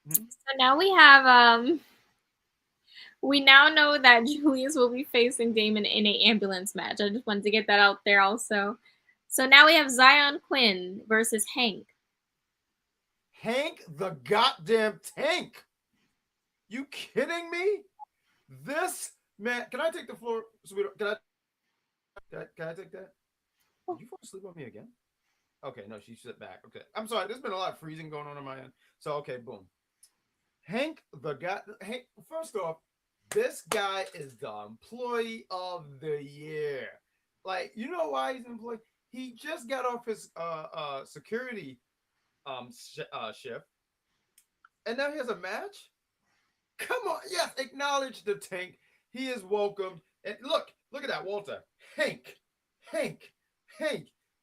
Hmm? So now we have we now know that Julius will be facing Damon in an ambulance match. I just wanted to get that out there also. So now we have Zion Quinn versus Hank. Hank the goddamn Tank. You kidding me? This man, can I take the floor, sweetheart? Can I take that? Did you fall asleep on me again? Okay, no, she sit back. Okay, I'm sorry. There's been a lot of freezing going on my end. So okay, boom. Hank the guy. Hank. First off, this guy is the employee of the year. Like, you know why he's an employee? He just got off his security shift, and now he has a match. Come on, yes, acknowledge the Tank. He is welcomed. And look at that, Walter. Hank.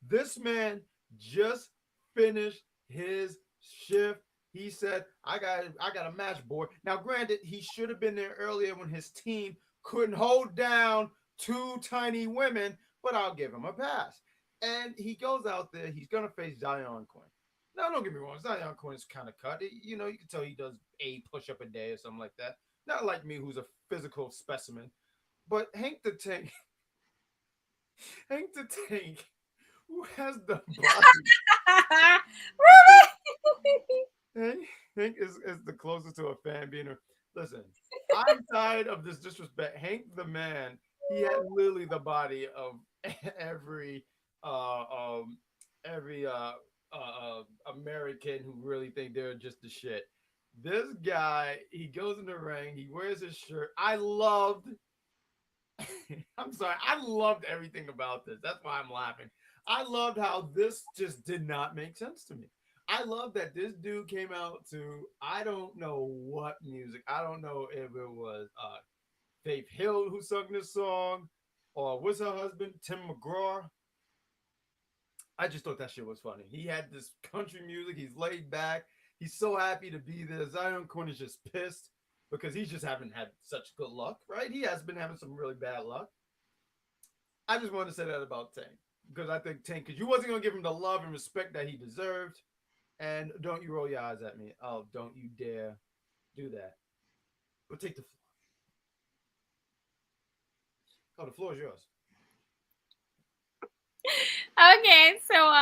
This man just finished his shift. He said, I got a match, boy. Now, granted, he should have been there earlier when his team couldn't hold down two tiny women, but I'll give him a pass. And he goes out there. He's going to face Zion Quinn. Now, don't get me wrong. Zion Quinn's kind of cut. You know, you can tell he does a push-up a day or something like that. Not like me, who's a physical specimen. But Hank the Tank, who has the body. Hank is the closest to a fan being a. Listen, I'm tired of this disrespect. Hank the man, he had literally the body of every American who really think they're just the shit. This guy, he goes in the ring, he wears his shirt. I loved everything about this. That's why I'm laughing. I loved how this just did not make sense to me. I love that this dude came out to, I don't know what music. I don't know if it was Faith Hill who sung this song, or was her husband, Tim McGraw. I just thought that shit was funny. He had this country music. He's laid back. He's so happy to be there. Zion Quinn is just pissed because he just haven't had such good luck, right? He has been having some really bad luck. I just wanted to say that about Tank because I think Tank, because you wasn't going to give him the love and respect that he deserved. And don't you roll your eyes at me. Oh, don't you dare do that. But take the floor. Oh, the floor is yours. Okay, so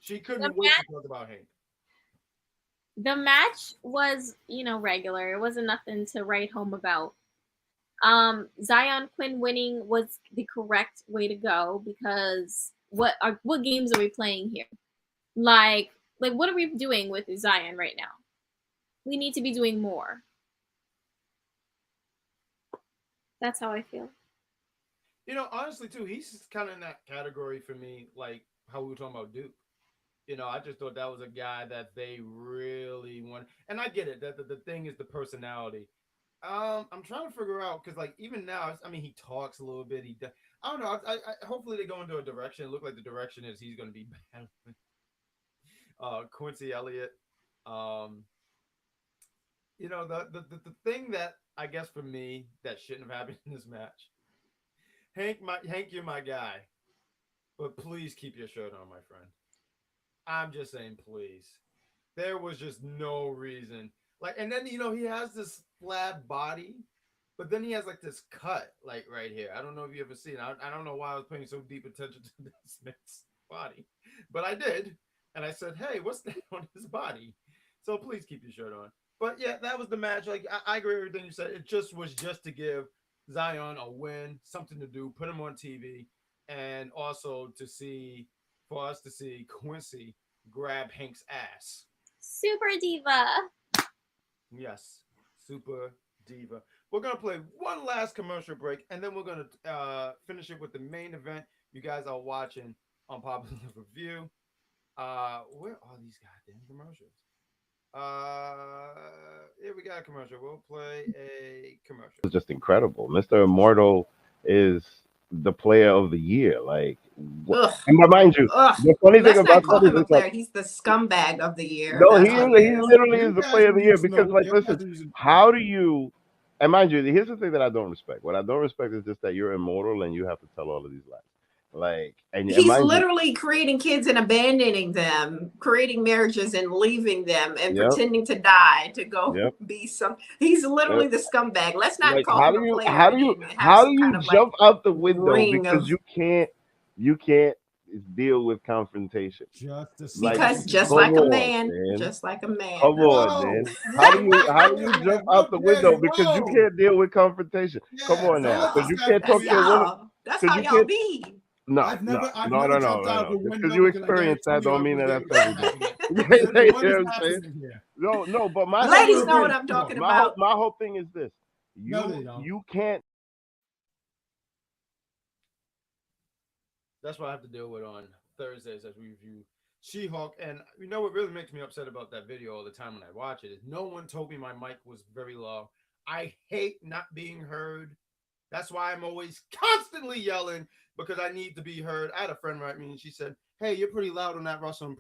she couldn't wait to talk about Hank. The match was, regular. It wasn't nothing to write home about. Zion Quinn winning was the correct way to go because what games are we playing here? Like what are we doing with Zion right now? We need to be doing more. That's how I feel. Honestly, too, he's kind of in that category for me, like how we were talking about Duke. I just thought that was a guy that they really want. And I get it. That the thing is the personality. I'm trying to figure out because, like, even now, he talks a little bit. I don't know. I hopefully they go into a direction. It look like the direction is he's going to be battling Quincy Elliott. The thing that I guess for me that shouldn't have happened in this match. Hank, you're my guy, but please keep your shirt on, my friend. I'm just saying, please. There was just no reason. Like, and then, he has this flat body, but then he has like this cut, like right here. I don't know if you ever seen it. I don't know why I was paying so deep attention to this man's body, but I did. And I said, hey, what's that on his body? So please keep your shirt on. But yeah, that was the match. Like, I agree with everything you said. It just was just to give Zion a win, something to do, put him on TV, and also for us to see Quincy grab Hank's ass. Super diva. Yes, super diva. We're going to play one last commercial break, and then we're going to finish it with the main event you guys are watching on Popular Review. Where are these goddamn commercials? Here we got a commercial. We'll play a commercial. It's just incredible. Mr. Immortal is the player of the year. Like, Ugh. and mind you, Ugh. the funny thing Let's about not call that him a is that player. He's the scumbag of the year. no, That's he what it is. literally You is the guys player of the need year to because, know- like, you guys listen, need to- how do you? And mind you, here's the thing that I don't respect. What I don't respect is just that you're immortal and you have to tell all of these lies. Like, and He's mind literally creating kids and abandoning them, creating marriages and leaving them, and Yep. pretending to die to go Yep. be some. He's literally the scumbag. Let's not like, call how him do a you player. how do you and have how do some you kind of, jump out the window ring because of- you can't deal with confrontation? Like, because just come like a on, man, just like a man. Come on, man. How do you jump out the window because you No. can't deal with confrontation? Come Yeah, on now, don't because you let can't this talk guy to a woman. Y'all. That's 'cause how you y'all can't- be. No, I've never no. jumped out of a Just because window you because I experience that guarantee you don't mean I that was that's able to every day. get You it. know What what is I'm saying? happening here? No, but my Ladies whole know what thing- I'm talking my about. my whole thing is this: No, they don't. you can't. That's what I have to deal with on Thursdays as we review She-Hulk. And you know what really makes me upset about that video all the time when I watch it is no one told me my mic was very low. I hate not being heard. That's why I'm always constantly yelling because I need to be heard. I had a friend write me and she said, "Hey, you're pretty loud on that Russell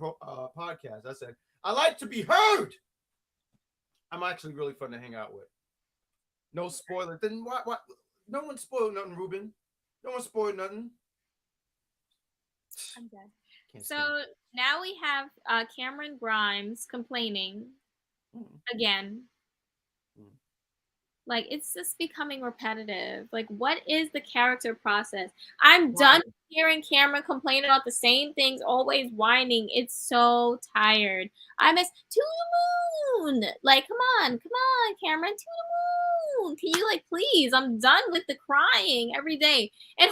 podcast." I said, "I like to be heard." I'm actually really fun to hang out with. No spoilers. Then what? No one spoiled nothing, Ruben. No one spoiled nothing. I'm dead. Can't So stand now we have Cameron Grimes complaining again. Like, it's just becoming repetitive. Like, what is the character process? I'm done hearing Cameron complain about the same things, always whining. It's so tired. I miss To the Moon. Like, come on, Cameron, To the Moon. Can you, like, please? I'm done with the crying every day. And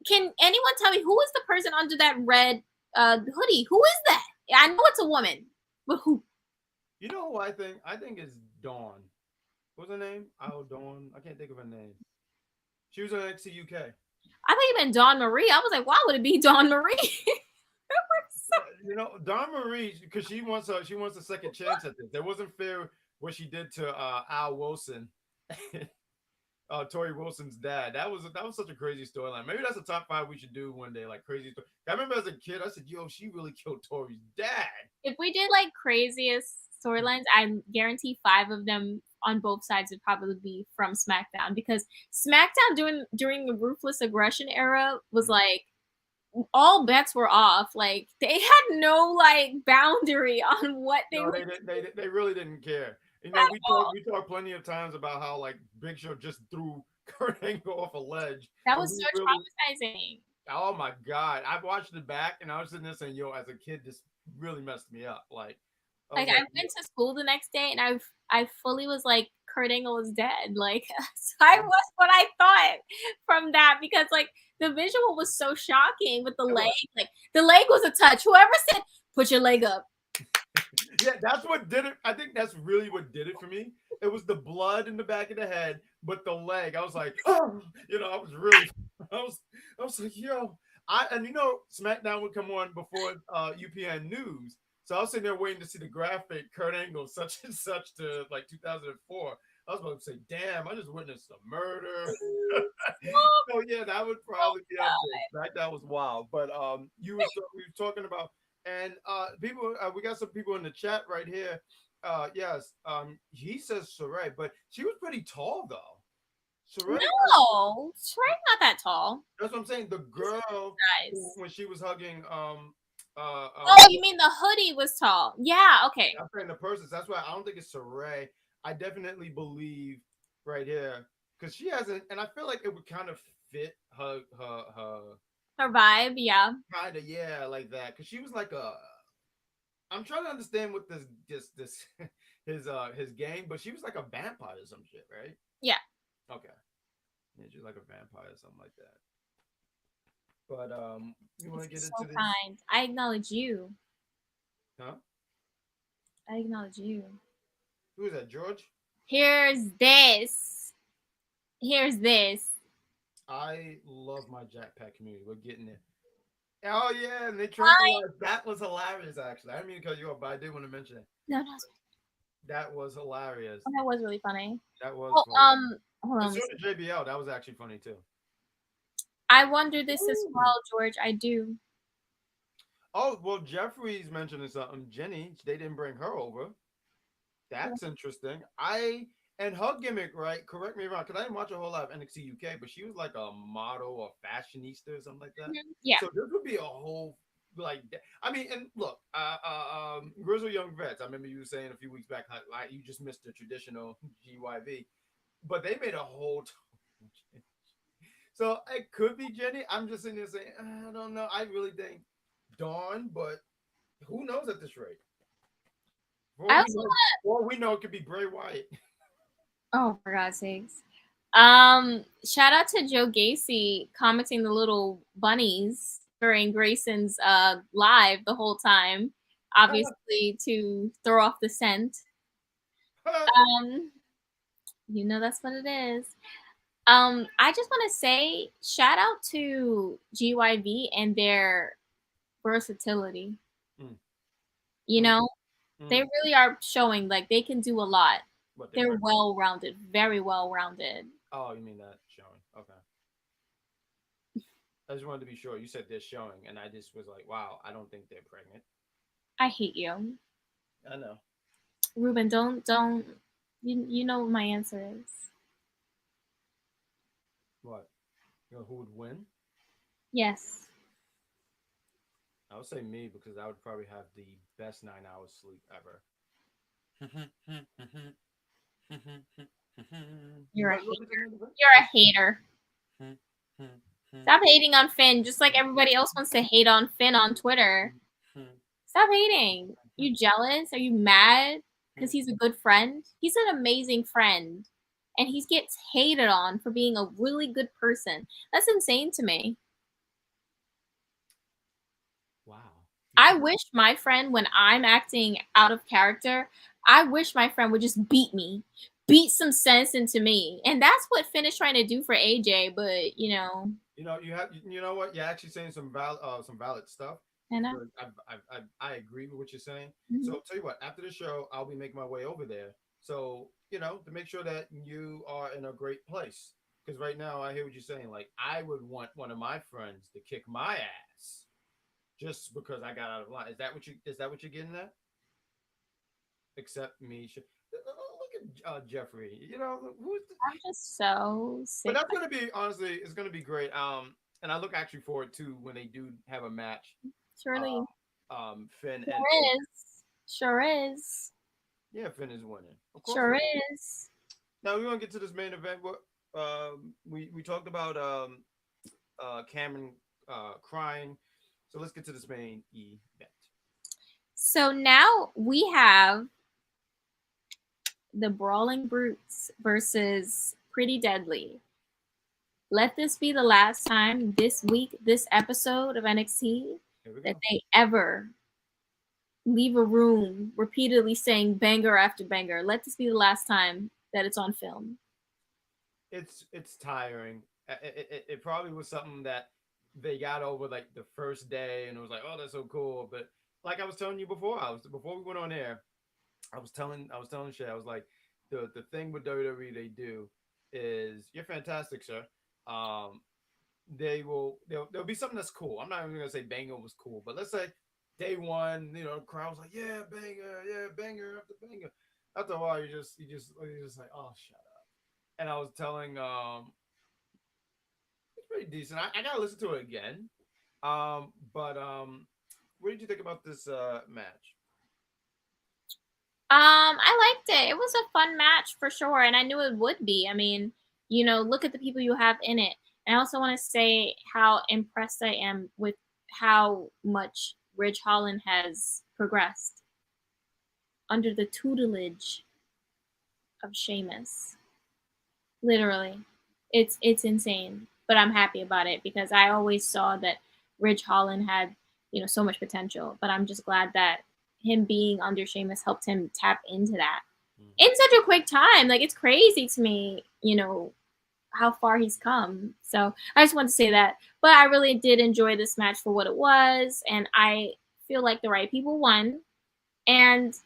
can anyone tell me who is the person under that red hoodie? Who is that? I know it's a woman, but who? You know who I think? I think it's Dawn. What's her name? Dawn. I can't think of her name. She was on NXT UK. I thought you meant Dawn Marie. I was like, why would it be Dawn Marie? You know, Dawn Marie, because she wants a second chance at this. It wasn't fair what she did to Al Wilson, Tori Wilson's dad. That was such a crazy storyline. Maybe that's a top 5 we should do one day, like crazy story. I remember as a kid, I said, "Yo, she really killed Tori's dad." If we did like craziest storylines, I guarantee 5 of them on both sides would probably be from SmackDown, because SmackDown during the Ruthless Aggression era was like all bets were off. Like, they had no like boundary on what they would. They really didn't care. You know, we talked plenty of times about how like Big Show just threw Kurt Angle off a ledge. That was so traumatizing. Oh my God. I watched it back and I was sitting there saying, "Yo, as a kid, this really messed me up." Like I went to school the next day and I fully was like, Kurt Angle is dead. Like, so I was what I thought from that, because like the visual was so shocking with the leg. Like, the leg was a touch. Whoever said, "Put your leg up." Yeah, that's what did it. I think that's really what did it for me. It was the blood in the back of the head, but the leg, I was like, oh, you know, I was like, yo, and you know, SmackDown would come on before UPN News. So I was sitting there waiting to see the graphic Kurt Angle such and such to like 2004. I was about to say, damn, I just witnessed a murder. So yeah, that would probably be up there. That was wild. But we were talking about, and people, we got some people in the chat right here. Yes, he says Saray, but she was pretty tall though. Saray, no, Saray's not that tall. That's what I'm saying. The girl when she was hugging oh, you mean the hoodie was tall? Yeah, okay. I'm saying the person. That's why I don't think it's Saray. I definitely believe right here because she hasn't, and I feel like it would kind of fit her vibe, yeah. Kind of, yeah, like that. Because she was like I'm trying to understand what this his game, but she was like a vampire or some shit, right? Yeah. Okay. Yeah, she's like a vampire or something like that. But you want to get into this? Kind. I acknowledge you. Huh? I acknowledge you. Who is that, George? Here's this. I love my Jackpack community. We're getting it. Oh yeah, and they tranquilized. That was hilarious. Actually, I didn't mean to cut you off, but I did want to mention it. No. That was hilarious. Oh, that was really funny. That was. Hold on. So did JBL. That was actually funny too. I wonder this as well, George. I do. Oh, well, Jeffrey's mentioning something. Jenny, they didn't bring her over. That's interesting. And her gimmick, right? Correct me if I'm wrong, because I didn't watch a whole lot of NXT UK, but she was like a model or fashionista or something like that. Yeah. So there could be a whole I mean, and look, Grizzle Young Vets. I remember you were saying a few weeks back, like you just missed the traditional GYV, but they made a whole. So it could be Jenny. I'm just sitting there saying, I don't know. I really think Dawn, but who knows at this rate? We know it could be Bray Wyatt. Oh, for God's sakes. Shout out to Joe Gacy commenting the little bunnies during Grayson's live the whole time, obviously to throw off the scent. You know that's what it is. I just want to say shout out to GYV and their versatility. You know, they really are showing like they can do a lot. They're well-rounded, very well-rounded. Oh, you mean that showing? Okay. I just wanted to be sure. You said they're showing, and I just was like, wow, I don't think they're pregnant. I hate you. I know. Ruben, don't. You know what my answer is. What? You know who would win? Yes. I would say me because I would probably have the best 9 hours sleep ever. You're a hater. You're a hater. Stop hating on Finn, just like everybody else wants to hate on Finn on Twitter. Stop hating. You jealous? Are you mad because he's a good friend? He's an amazing friend, and he gets hated on for being a really good person. That's insane to me. Wow. I wish my friend, when I'm acting out of character, I wish my friend would just beat me, beat some sense into me, and that's what Finn is trying to do for AJ. But you know what? You're actually saying some valid stuff. I know. I agree with what you're saying. Mm-hmm. So I'll tell you what. After the show, I'll be making my way over there. So to make sure that you are in a great place. Because right now, I hear what you're saying. Like I would want one of my friends to kick my ass just because I got out of line. Is that what you're getting at? Except me. Look at Jeffrey. I'm just so sick. But that's gonna be honestly, it's gonna be great. And I look actually forward to when they do have a match. Surely. Finn Sure is. Yeah, Finn is winning. Of course sure is. Now we want to get to this main event. What we talked about Cameron crying. So let's get to this main event. So now we have the Brawling Brutes versus Pretty Deadly. Let this be the last time this week, this episode of NXT, that they ever leave a room repeatedly saying banger after banger. Let this be the last time that it's on film. It's tiring. It probably was something that they got over like the first day, and it was like, oh, that's so cool. But like I was telling you before we went on air, I was telling Shay, I was like, the thing with WWE they do is you're fantastic, sir. There'll be something that's cool. I'm not even gonna say banger was cool, but let's say day one, the crowd was like, yeah, banger after banger. After a while, you're just like, oh, shut up. And I was telling it's pretty decent. I gotta listen to it again. But what did you think about this match? I liked it. It was a fun match for sure, and I knew it would be. I mean, look at the people you have in it. And I also want to say how impressed I am with how much Ridge Holland has progressed under the tutelage of Sheamus. Literally. It's insane. But I'm happy about it because I always saw that Ridge Holland had, so much potential. But I'm just glad that him being under Sheamus helped him tap into that in such a quick time. Like, it's crazy to me, how far he's come. So I just want to say that. But I really did enjoy this match for what it was. And I feel like the right people won. And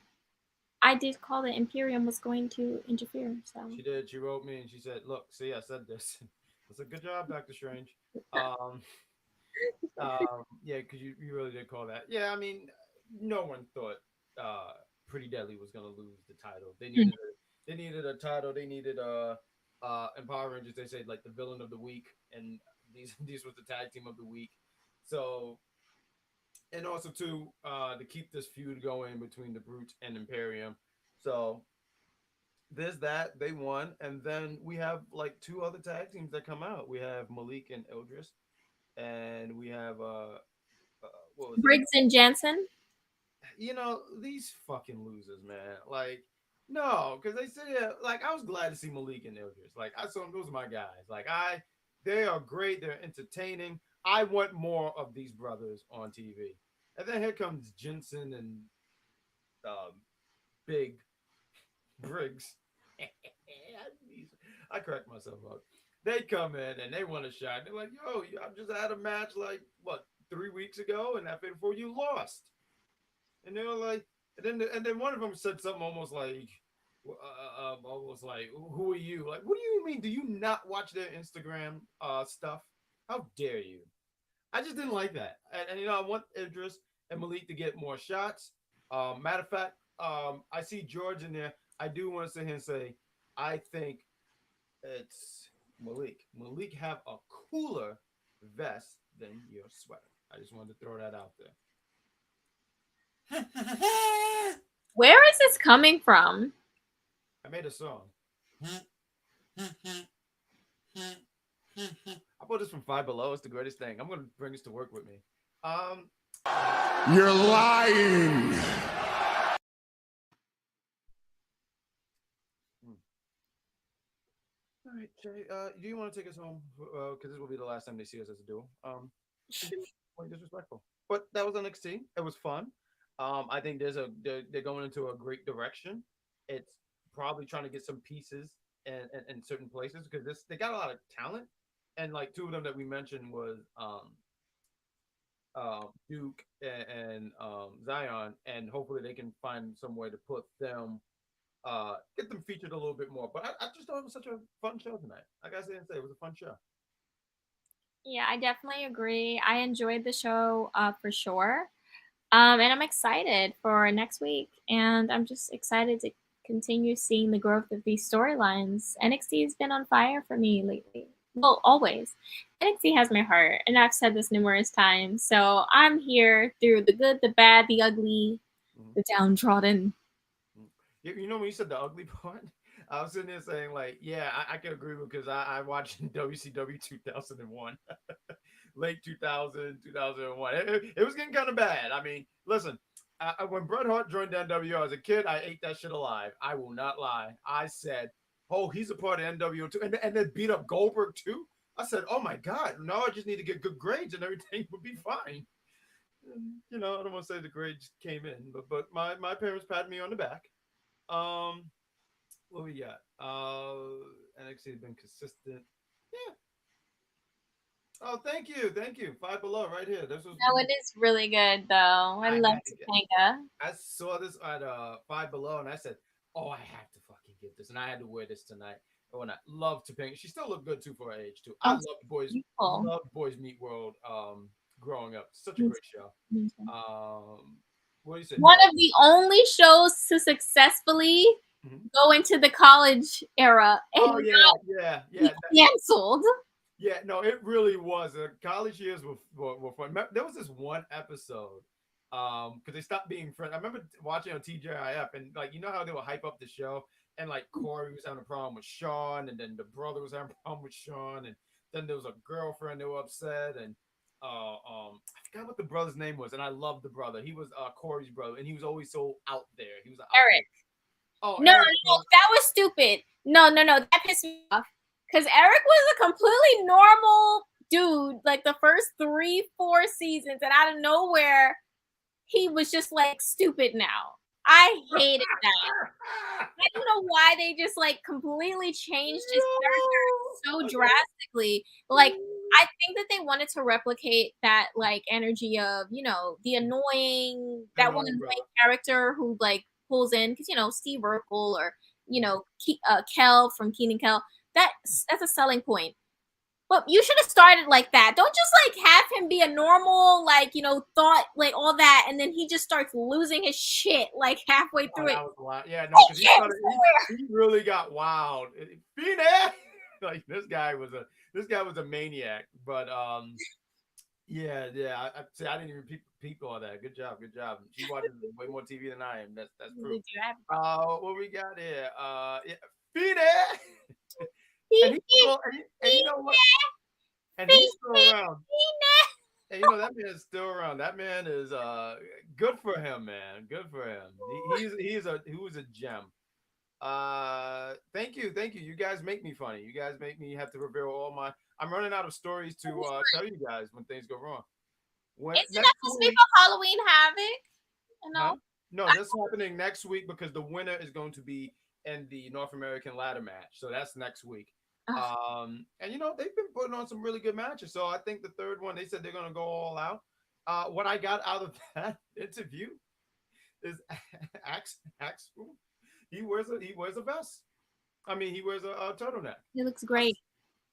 I did call that Imperium was going to interfere. So she did. She wrote me and she said, look, see, I said this. That's a good job, Doctor Strange. Yeah, because you really did call that. Yeah, I mean, no one thought Pretty Deadly was gonna lose the title. They needed a title. They needed in Power Rangers they said like the villain of the week, and these was the tag team of the week. So and also too to keep this feud going between the Brute and Imperium. So there's that they won, and then we have like two other tag teams that come out. We have Malik and Eldris, and we have what was it? Briggs and Jansen. These fucking losers, man. Like, no, because they said like I was glad to see Malik and Eldris. Like I saw them; those are my guys. They are great. They're entertaining. I want more of these brothers on TV. And then here comes Jensen and Big Briggs. I cracked myself up. They come in and they want to shine. They're like, "Yo, I just had a match like what 3 weeks ago, and that before you lost." And they were like, and then one of them said something almost like, "Who are you?" Like, what do you mean? Do you not watch their Instagram stuff? How dare you? I just didn't like that. And I want Idris and Malik to get more shots. Matter of fact, I see George in there. I do want to sit here and say, I think it's Malik. Malik have a cooler vest than your sweater. I just wanted to throw that out there. Where is this coming from? I made a song. I bought this from Five Below. It's the greatest thing. I'm gonna bring this to work with me. You're lying. All right, Jay. Do you want to take us home? Because this will be the last time they see us as a duo. Quite disrespectful, but that was NXT. It was fun. I think they're going into a great direction. It's probably trying to get some pieces in certain places because they got a lot of talent, and like two of them that we mentioned was Duke and Zion, and hopefully they can find some way to put them get them featured a little bit more. But I just thought it was such a fun show tonight. I gotta say it was a fun show. Yeah, I definitely agree. I enjoyed the show for sure. And I'm excited for next week. And I'm just excited to continue seeing the growth of these storylines. NXT has been on fire for me lately. Well, always. NXT has my heart. And I've said this numerous times. So I'm here through the good, the bad, the ugly, the downtrodden. You know when you said the ugly part? I was sitting there saying, like, yeah, I can agree with because I watched WCW 2001, late 2000, 2001. It was getting kind of bad. I mean, listen, when Bret Hart joined NWO as a kid, I ate that shit alive. I will not lie. I said, oh, he's a part of NWO too. And then beat up Goldberg too. I said, oh my God, no, I just need to get good grades and everything would be fine. And, I don't want to say the grades came in, but my parents patted me on the back. What we got? NXT has been consistent. Yeah. Oh, thank you. Five Below right here. This was. No, it is really good though. I love Topanga. I saw this at Five Below, and I said, "Oh, I have to fucking get this," and I had to wear this tonight. Oh, and I love Topanga. She still looked good too for her age too. I loved Boys Meet World. Growing up, such a great show. What do you say? One of the only shows to successfily go into the college era and canceled. Yeah, no, it really was. College years were fun. There was this one episode because they stopped being friends. I remember watching on TJIF and like how they would hype up the show and like Corey was having a problem with Sean and then the brother was having a problem with Sean and then there was a girlfriend they were upset and I forgot what the brother's name was and I loved the brother. He was Corey's brother and he was always so out there. He was Eric. Oh no, Eric. No, that was stupid. No, that pissed me off. Because Eric was a completely normal dude, like the first 3-4 seasons, and out of nowhere, he was just like stupid now. I hated that. I don't know why they just like completely changed his character so drastically. Like, I think that they wanted to replicate that like energy of, the annoying, that one annoying character who like pulls in, because Steve Urkel or Kel from Keenan Kel. That's a selling point. But you should have started like that. Don't just like have him be a normal, like, thought, like all that, and then he just starts losing his shit like halfway through it. That was wild. Yeah, no, because he really got wild. Phoenix! Like this guy was a maniac. But yeah. I didn't even peep all that. Good job. She watches way more TV than I am. That's true. What we got here? Yeah, Phoenix! And you know what? And he's still around. And you know that man is still around. That man is good for him, man. Good for him. He was a gem. Thank you. You guys make me funny. You guys make me have to reveal all my. I'm running out of stories to tell you guys when things go wrong. Isn't that supposed to be for Halloween Havoc? Huh? No, that's happening next week because the winner is going to be in the North American ladder match. So that's next week. And they've been putting on some really good matches. So I think the third one, they said they're gonna go all out. What I got out of that interview is Axel. He wears a vest. I mean, he wears a turtleneck. He looks great.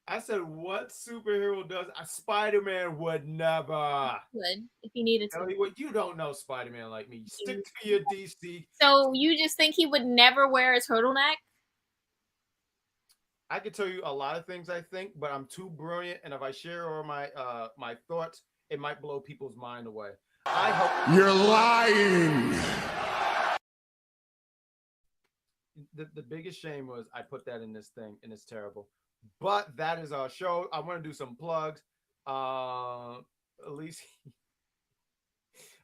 I said, what superhero does Spider-Man would never? Would if he needed to. You don't know Spider-Man like me. Stick to your DC. So you just think he would never wear a turtleneck? I could tell you a lot of things I think, but I'm too brilliant, and if I share all my my thoughts, it might blow people's mind away. I hope you're lying. The biggest shame was I put that in this thing, and it's terrible. But that is our show. I want to do some plugs. At least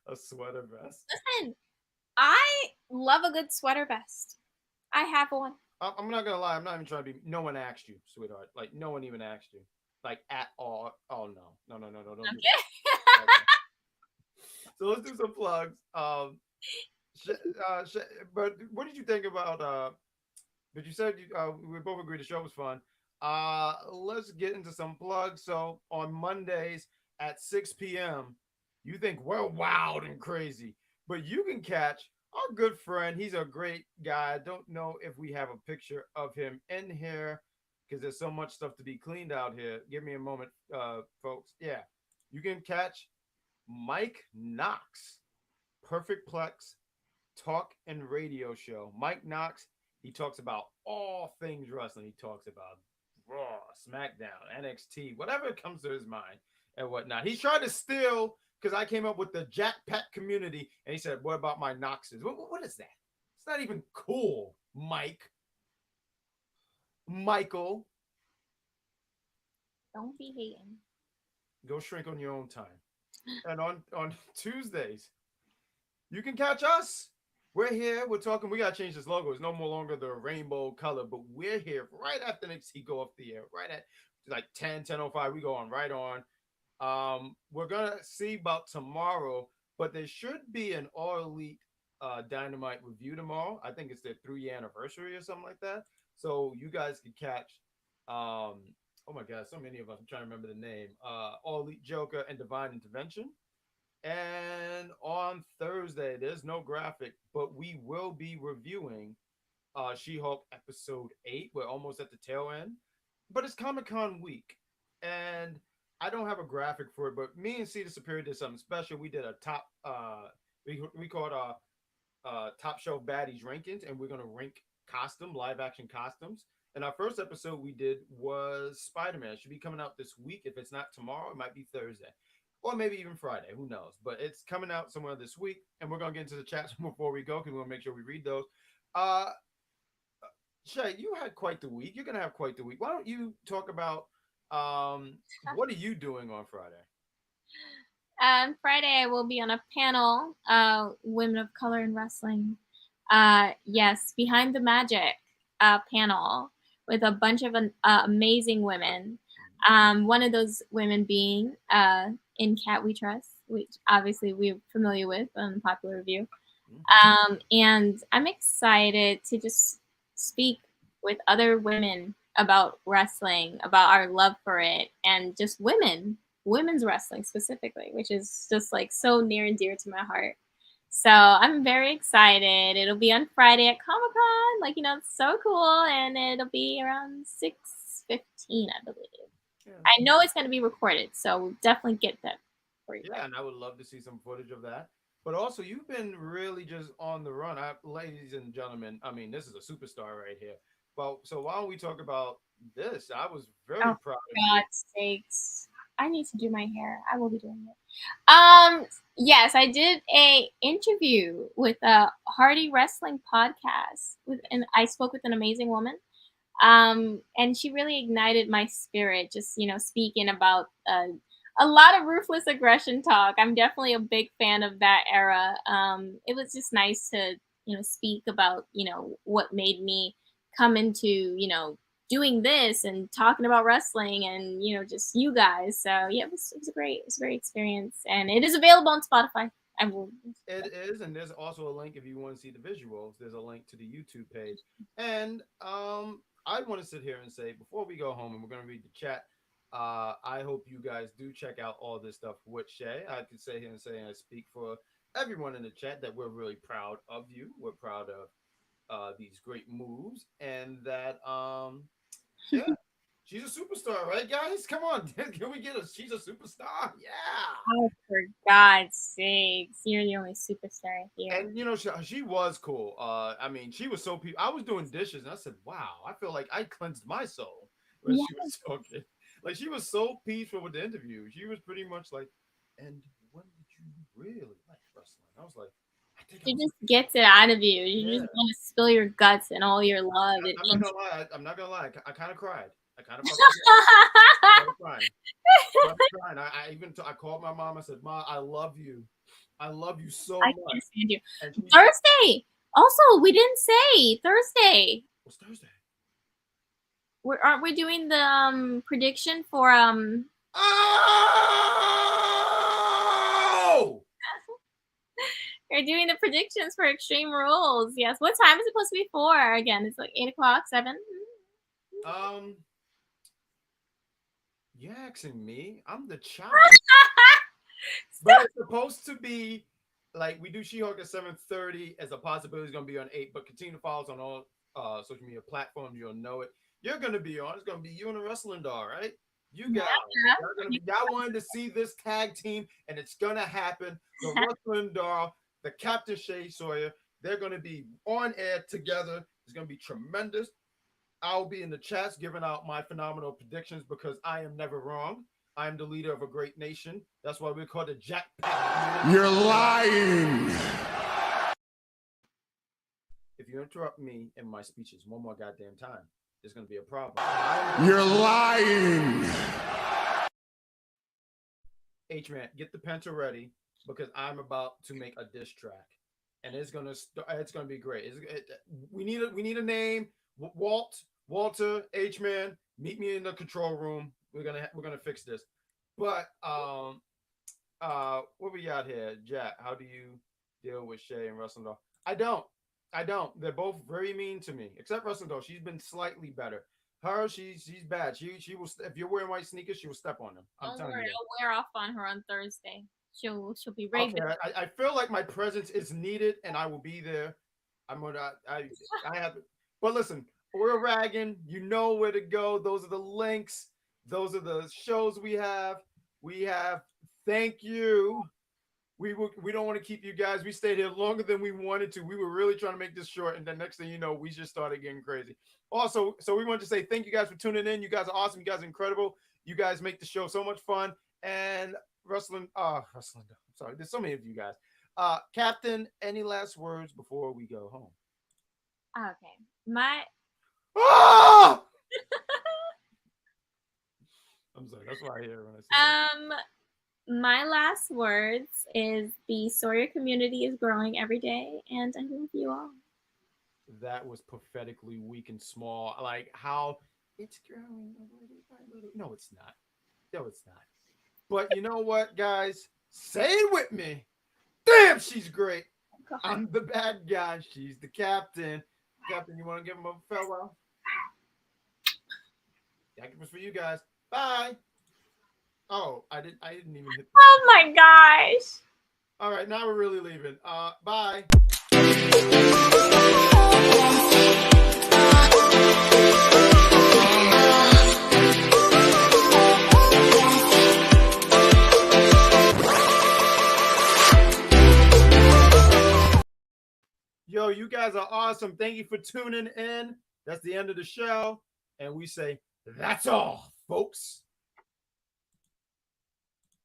a sweater vest. Listen, I love a good sweater vest. I have one. I'm not gonna lie. I'm not even trying to be. No one asked you, sweetheart. Like no one even asked you, like at all. Oh no. Don't do that. Okay. So let's do some plugs. But what did you think about? But you said we both agreed the show was fun. Let's get into some plugs. So on Mondays at 6 p.m., you think we're wild and crazy, but you can catch our good friend. He's a great guy. I don't know if we have a picture of him in here because there's so much stuff to be cleaned out here. Give me a moment, folks. Yeah, you can catch Mike Knox, Perfect Plex talk and radio show. Mike Knox, he talks about all things wrestling. He talks about Raw, SmackDown, NXT, whatever comes to his mind and whatnot. He tried to steal because I came up with the Jack Pack community, and he said, "What about my Knoxes? What is that? It's not even cool, Michael. Don't be hating. Go shrink on your own time." And on Tuesdays, you can catch us. We're here. We're talking. We gotta change this logo. It's no more longer the rainbow color, but we're here right after NXT go off the air. Right at like 10:05. We go on right on. We're gonna see about tomorrow, but there should be an All Elite Dynamite review tomorrow. I think it's their 3-year anniversary or something like that. So you guys can catch. Oh my God, so many of us. I'm trying to remember the name. All Elite Joker and Divine Intervention. And on Thursday, there's no graphic, but we will be reviewing She-Hulk episode 8. We're almost at the tail end, but it's Comic-Con week, and I don't have a graphic for it, but me and Cedar Superior did something special. We did a top, we called Top Shelf Baddies rankings, and we're going to rank live action costumes. And our first episode we did was Spider-Man. It should be coming out this week. If it's not tomorrow, it might be Thursday. Or maybe even Friday, who knows? But it's coming out somewhere this week, and we're gonna get into the chats before we go because we want to make sure we read those. Shay, you had quite the week. You're gonna have quite the week. Why don't you talk about what are you doing on Friday? On Friday, I will be on a panel, Women of Color in Wrestling. Yes, Behind the Magic panel with a bunch of amazing women. One of those women being In Cat We Trust, which obviously we're familiar with on Popular Review. And I'm excited to just speak with other women about wrestling, about our love for it, and just women's wrestling specifically, which is just like so near and dear to my heart. So I'm very excited. It'll be on Friday at Comic-Con. It's so cool. And it'll be around 6:15, I believe. Yeah, I know it's going to be recorded, so we'll definitely get that for you. Yeah, and I would love to see some footage of that. But also, you've been really just on the run. Ladies and gentlemen, I mean, this is a superstar right here. But so why don't we talk about this? I was very proud of you. God's sakes. I need to do my hair. I will be doing it. Yes, I did a interview with a Hardy Wrestling podcast and I spoke with an amazing woman. And she really ignited my spirit, just, speaking about a lot of ruthless aggression talk. I'm definitely a big fan of that era. It was just nice to, speak about, what made me come into, doing this and talking about wrestling and, just you guys. So yeah, it was a great experience. And it is available on Spotify. It is, and there's also a link if you want to see the visuals. There's a link to the YouTube page. And I want to sit here and say, before we go home and we're going to read the chat, I hope you guys do check out all this stuff with Shay. I can sit here and say, and I speak for everyone in the chat, that we're really proud of you. We're proud of these great moves, and that yeah, she's a superstar, right, guys? Come on, can we get a? She's a superstar, yeah. Oh, for God's sakes, you're the only superstar here. And she was cool. I mean, she was so. I was doing dishes, and I said, "Wow, I feel like I cleansed my soul when she was talking." Like, she was so peaceful with the interview. She was pretty much like, "And when did you really like wrestling?" I was like, She just gets it out of you. You just want to spill your guts and all your love. I'm not gonna lie. I kind of cried. I kind of crying. I called my mom. I said, "Ma, I love you. I love you so much." I can't stand you. Thursday. Also, we didn't say Thursday. What's Thursday? Aren't we doing the prediction for Oh! We're doing the predictions for Extreme Rules. Yes. What time is it supposed to be for? Again, it's like 8 o'clock, 7. You're asking me. I'm the child. But it's supposed to be like we do She-Hulk at 7:30 as a possibility. It's gonna be on 8, but continue to follow us on all social media platforms. You'll know it. You're gonna be on. It's gonna be you and a wrestling doll, right? You guys, y'all wanted to see this tag team, and it's gonna happen. The wrestling doll, the Captain Shay Sawyer, they're gonna be on air together. It's gonna be tremendous. I'll be in the chats giving out my phenomenal predictions because I am never wrong. I am the leader of a great nation. That's why we're called the Jackpack. You're lying. If you interrupt me in my speeches one more goddamn time, there's going to be a problem. You're lying. H-Man, get the penta ready because I'm about to make a diss track, and it's going to be great. We need a name. Walter, H-Man, meet me in the control room. We're gonna fix this. But what we got here, Jack? How do you deal with Shay and Wrestling Doll? I don't. They're both very mean to me, except Wrestling Doll. She's been slightly better. Her, she's bad. She will. If you're wearing white sneakers, she will step on them. I'm telling you. I'll wear off on her on Thursday. She'll be ready. Okay, I feel like my presence is needed, and I will be there. I have. But listen. We're ragging. You know where to go. Those are the links. Those are the shows we have. Thank you. We don't want to keep you guys. We stayed here longer than we wanted to. We were really trying to make this short, and the next thing you know, we just started getting crazy. Also, so we want to say thank you guys for tuning in. You guys are awesome. You guys are incredible. You guys make the show so much fun. And wrestling. I'm sorry. There's so many of you guys. Captain, any last words before we go home? Okay. Ah! I'm sorry. That's why I hear when I say that. My last words is the Sawyer community is growing every day, and I love you all. That was prophetically weak and small. Like how it's growing. No, it's not. No, it's not. But you know what, guys? Say it with me. Damn, she's great. God. I'm the bad guy. She's the captain. Captain, you want to give him a farewell? That was for you guys. Bye. Oh, I didn't even hit. Oh my gosh. All right, now we're really leaving. Bye. Yo, you guys are awesome. Thank you for tuning in. That's the end of the show. And we say, that's all, folks.